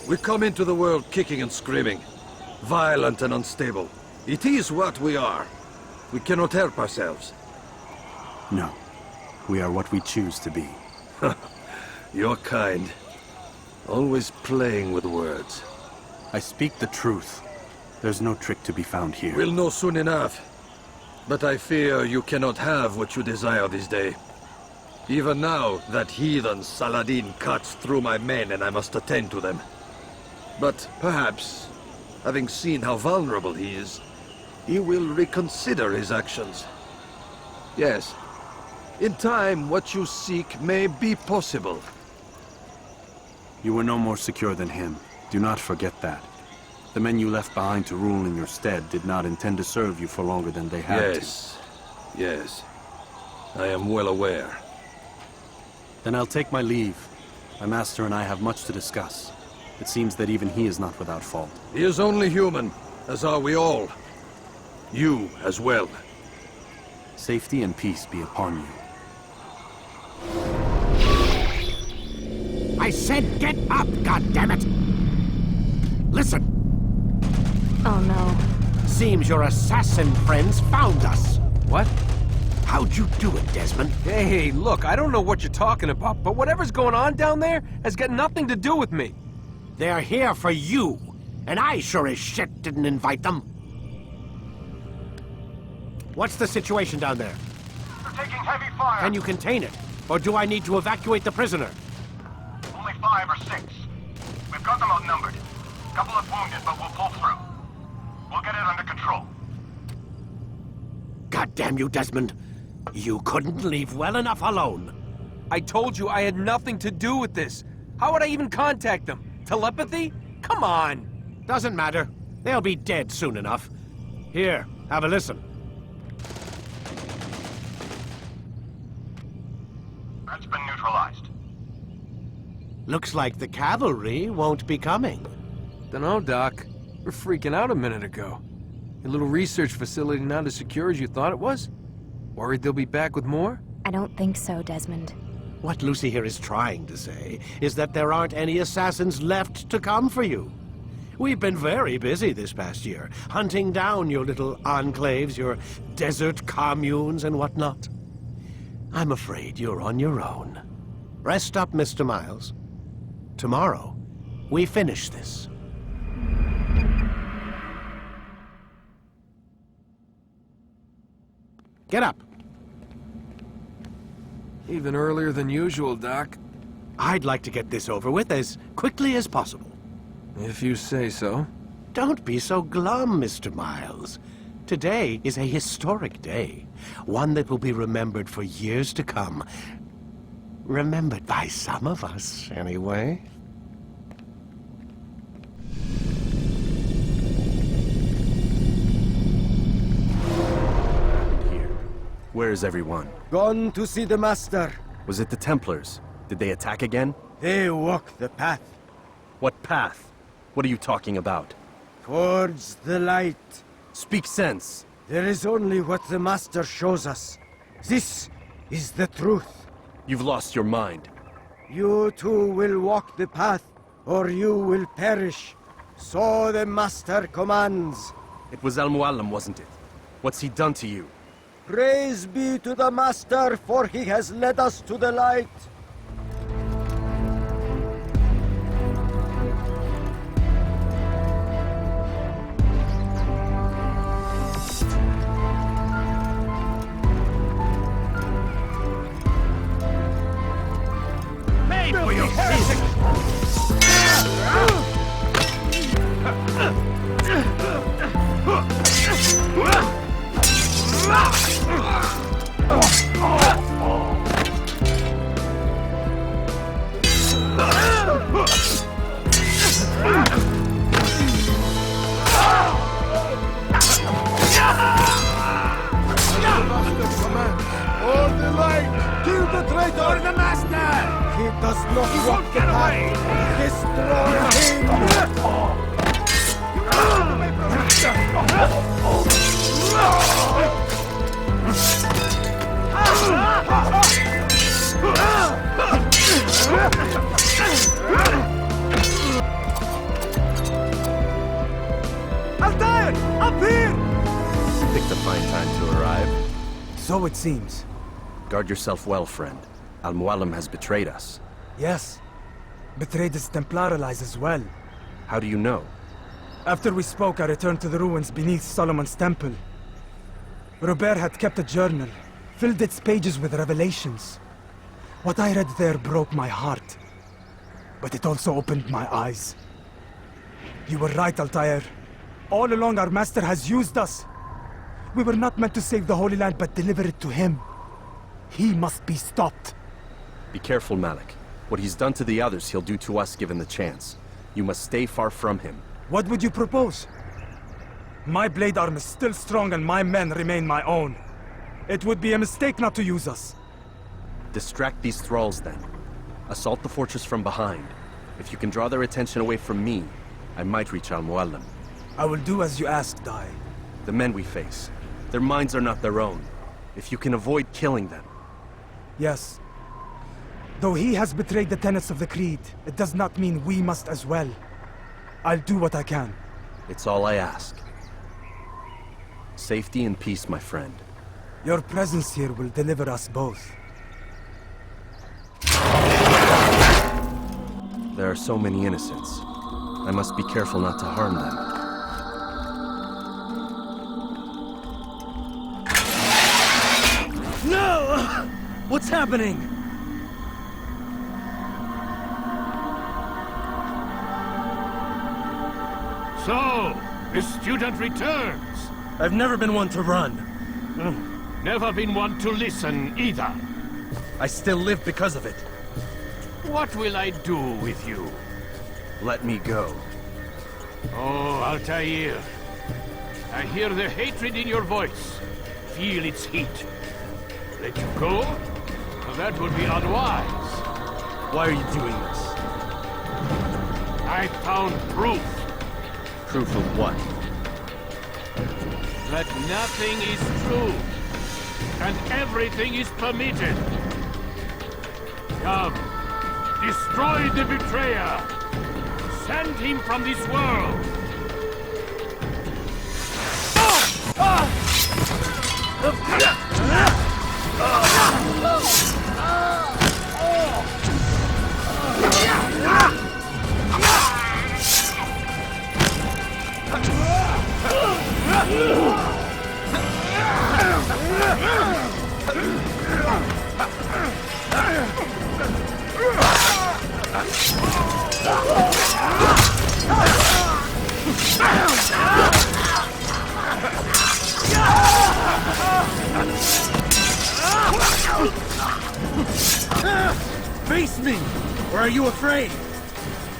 We come into the world kicking and screaming. Violent and unstable. It is what we are. We cannot help ourselves. No. We are what we choose to be. You're kind. Always playing with words. I speak the truth. There's no trick to be found here. We'll know soon enough. But I fear you cannot have what you desire this day. Even now, that heathen Saladin cuts through my men and I must attend to them. But perhaps, having seen how vulnerable he is, he will reconsider his actions. Yes, in time what you seek may be possible. You were no more secure than him. Do not forget that. The men you left behind to rule in your stead did not intend to serve you for longer than they had to. Yes. I am well aware. Then I'll take my leave. My master and I have much to discuss. It seems that even he is not without fault. He is only human, as are we all. You as well. Safety and peace be upon you. I said get up, goddammit! Listen. Oh no. Seems your assassin friends found us. What? How'd you do it, Desmond? Hey, look, I don't know what you're talking about, but whatever's going on down there has got nothing to do with me. They're here for you, and I sure as shit didn't invite them. What's the situation down there? They're taking heavy fire. Can you contain it? Or do I need to evacuate the prisoner? Only 5 or 6. We've got them outnumbered. Couple of wounded, but we'll pull through. We'll get it under control. God damn you, Desmond. You couldn't leave well enough alone. I told you I had nothing to do with this. How would I even contact them? Telepathy? Come on. Doesn't matter. They'll be dead soon enough. Here, have a listen. That's been neutralized. Looks like the cavalry won't be coming. Dunno, Doc. We're freaking out a minute ago. Your little research facility not as secure as you thought it was? Worried they'll be back with more? I don't think so, Desmond. What Lucy here is trying to say is that there aren't any assassins left to come for you. We've been very busy this past year, hunting down your little enclaves, your desert communes and whatnot. I'm afraid you're on your own. Rest up, Mr. Miles. Tomorrow, we finish this. Get up. Even earlier than usual, Doc. I'd like to get this over with as quickly as possible. If you say so. Don't be so glum, Mr. Miles. Today is a historic day. One that will be remembered for years to come. Remembered by some of us, anyway. Where is everyone? Gone to see the Master. Was it the Templars? Did they attack again? They walk the path. What path? What are you talking about? Towards the light. Speak sense. There is only what the Master shows us. This is the truth. You've lost your mind. You too will walk the path, or you will perish. So the Master commands. It was Al-Mualim, wasn't it? What's he done to you? Praise be to the Master, for he has led us to the light. Pay for your sins! Hold the light! Kill the traitor! For the Master! He does not walk the path! Destroy him! Altair! Up here! Picked a fine time to arrive. So it seems. Guard yourself well, friend. Al-Mualim has betrayed us. Yes. Betrayed his Templar allies as well. How do you know? After we spoke, I returned to the ruins beneath Solomon's temple. Robert had kept a journal, filled its pages with revelations. What I read there broke my heart. But it also opened my eyes. You were right, Altair. All along our master has used us. We were not meant to save the Holy Land, but deliver it to him. He must be stopped. Be careful, Malik. What he's done to the others, he'll do to us given the chance. You must stay far from him. What would you propose? My blade arm is still strong and my men remain my own. It would be a mistake not to use us. Distract these thralls, then. Assault the fortress from behind. If you can draw their attention away from me, I might reach Al-Mualim. I will do as you asked, Dai. The men we face, their minds are not their own. If you can avoid killing them. Yes. Though he has betrayed the tenets of the Creed, it does not mean we must as well. I'll do what I can. It's all I ask. Safety and peace, my friend. Your presence here will deliver us both. There are so many innocents. I must be careful not to harm them. No! What's happening? So, the student returns. I've never been one to run. Never been one to listen either. I still live because of it. What will I do with you? Let me go. Oh, Altair. I hear the hatred in your voice. Feel its heat. Let you go? Well, that would be unwise. Why are you doing this? I found proof. Proof of what? That nothing is true. And everything is permitted. Come. Destroy the betrayer. Send him from this world. Face me! Or are you afraid?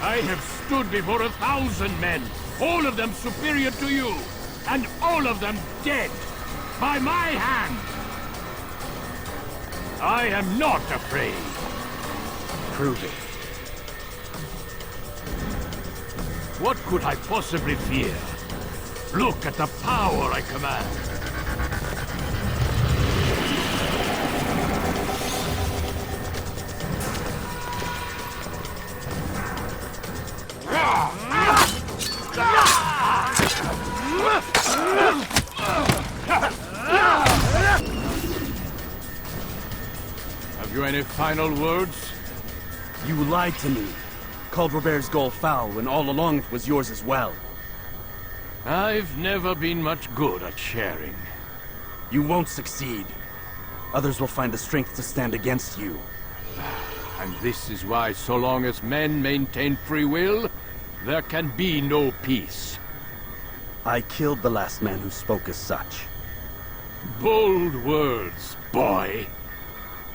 I have stood before 1,000 men, all of them superior to you, and all of them dead, by my hand. I am not afraid. Prove it. What could I possibly fear? Look at the power I command. Have you any final words? You lied to me. Called Robert's goal foul when all along it was yours as well. I've never been much good at sharing. You won't succeed. Others will find the strength to stand against you. And this is why, so long as men maintain free will, there can be no peace. I killed the last man who spoke as such. Bold words, boy.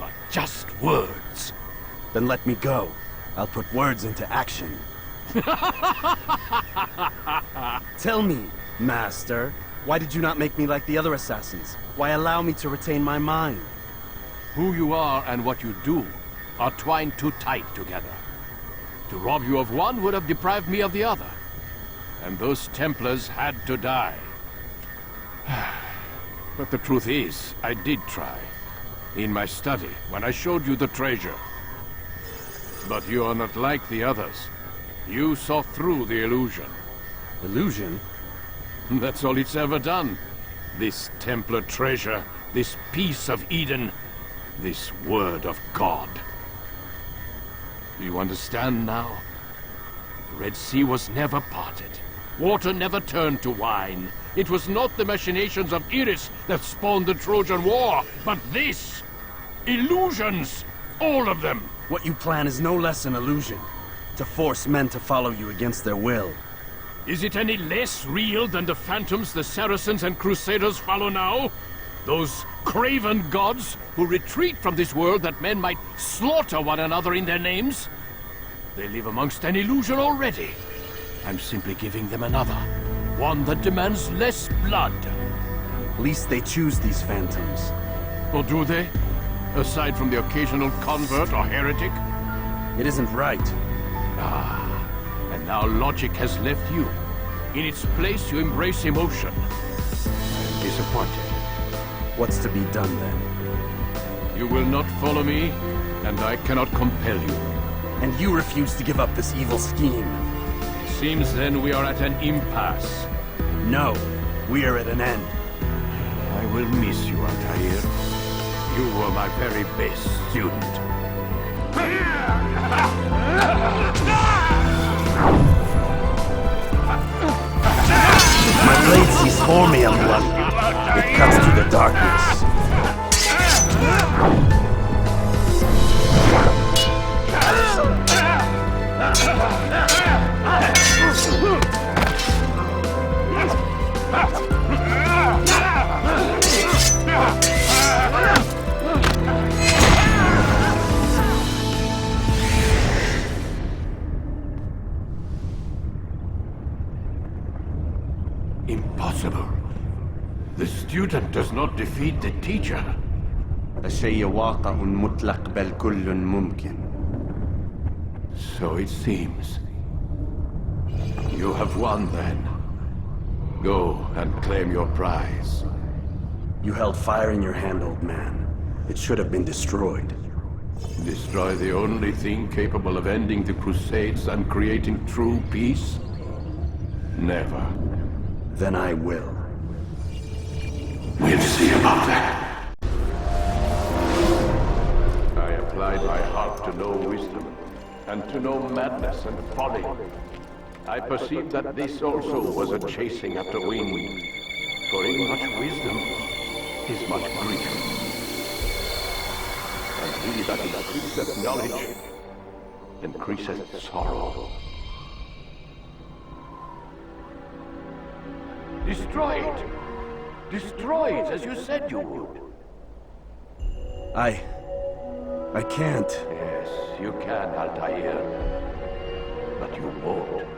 But just words. Then let me go. I'll put words into action. Tell me, Master, why did you not make me like the other assassins? Why allow me to retain my mind? Who you are and what you do are twined too tight together. To rob you of one would have deprived me of the other. And those Templars had to die. But the truth is, I did try. In my study, when I showed you the treasure. But you are not like the others. You saw through the illusion. Illusion? That's all it's ever done. This Templar treasure, this piece of Eden, this word of God. Do you understand now? The Red Sea was never parted. Water never turned to wine. It was not the machinations of Iris that spawned the Trojan War, but this! Illusions! All of them! What you plan is no less an illusion. To force men to follow you against their will. Is it any less real than the phantoms the Saracens and Crusaders follow now? Those craven gods who retreat from this world that men might slaughter one another in their names? They live amongst an illusion already. I'm simply giving them another. One that demands less blood. Least they choose these phantoms. Or do they? Aside from the occasional convert or heretic? It isn't right. Ah, and now logic has left you. In its place, you embrace emotion. I am disappointed. What's to be done then? You will not follow me, and I cannot compel you. And you refuse to give up this evil scheme. It seems then we are at an impasse. No, we are at an end. I will miss you, Altair. You were my very best student. My blade sees for me, Amwal. It cuts through the darkness. Impossible. The student does not defeat the teacher. الشيء واقع مطلق بل كل ممكن. So it seems. You have won then. Go and claim your prize. You held fire in your hand, old man. It should have been destroyed. Destroy the only thing capable of ending the Crusades and creating true peace? Never. Then I will. We'll see about that. I applied my heart to know wisdom, and to know madness and folly. I perceived that this also was a chasing after wind. For in much wisdom is much grief. And he that increaseth knowledge increaseth sorrow. Destroy it! Destroy it as you said you would. I can't. Yes, you can, Altair. But you won't.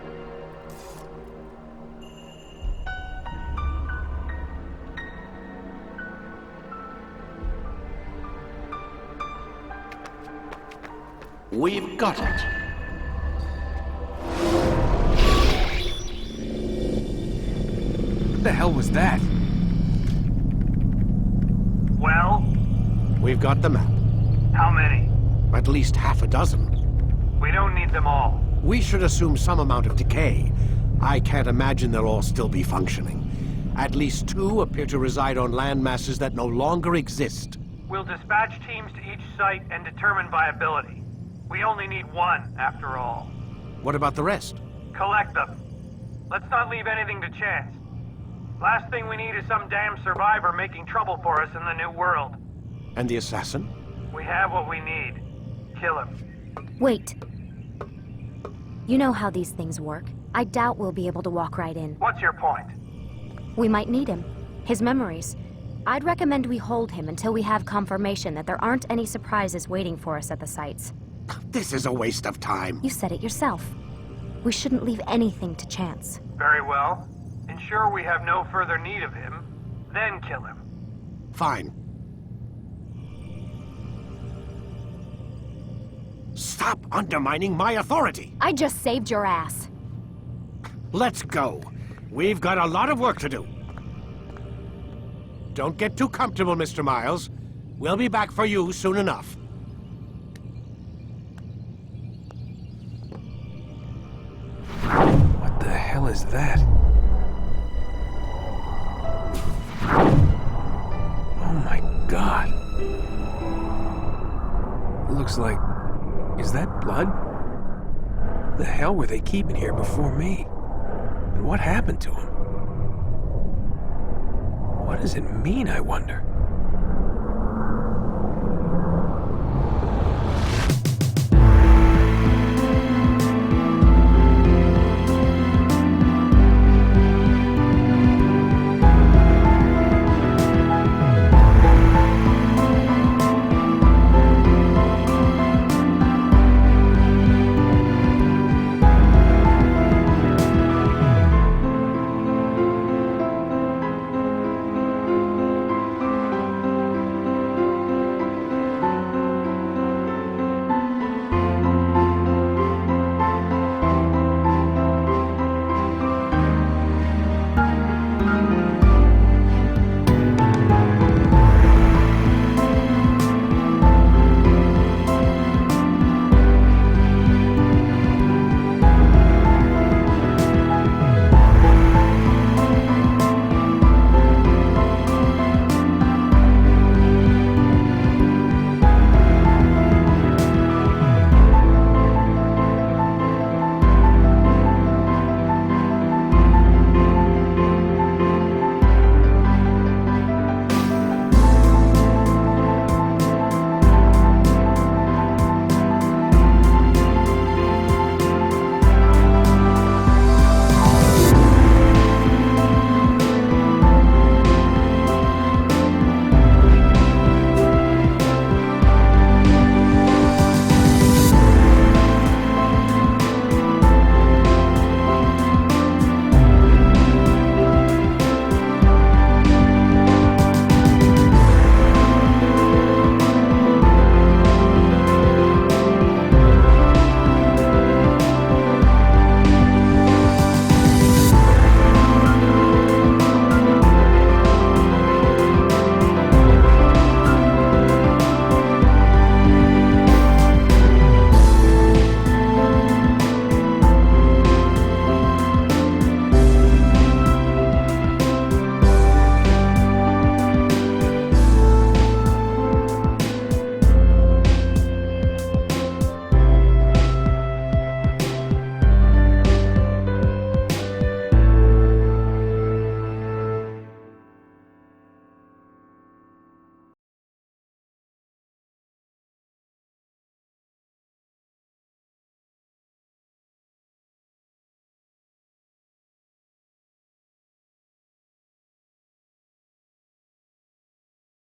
We've got it. What the hell was that? Well? We've got the map. How many? At least half a dozen. We don't need them all. We should assume some amount of decay. I can't imagine they'll all still be functioning. At least 2 appear to reside on land masses that no longer exist. We'll dispatch teams to each site and determine viability. We only need 1, after all. What about the rest? Collect them. Let's not leave anything to chance. Last thing we need is some damn survivor making trouble for us in the new world. And the assassin? We have what we need. Kill him. Wait. You know how these things work. I doubt we'll be able to walk right in. What's your point? We might need him. His memories. I'd recommend we hold him until we have confirmation that there aren't any surprises waiting for us at the sites. This is a waste of time. You said it yourself. We shouldn't leave anything to chance. Very well. Ensure we have no further need of him, then kill him. Fine. Stop undermining my authority! I just saved your ass. Let's go. We've got a lot of work to do. Don't get too comfortable, Mr. Miles. We'll be back for you soon enough. What the hell is that? Oh my God. Looks like... Is that blood? The hell were they keeping here before me? And what happened to him? What does it mean, I wonder?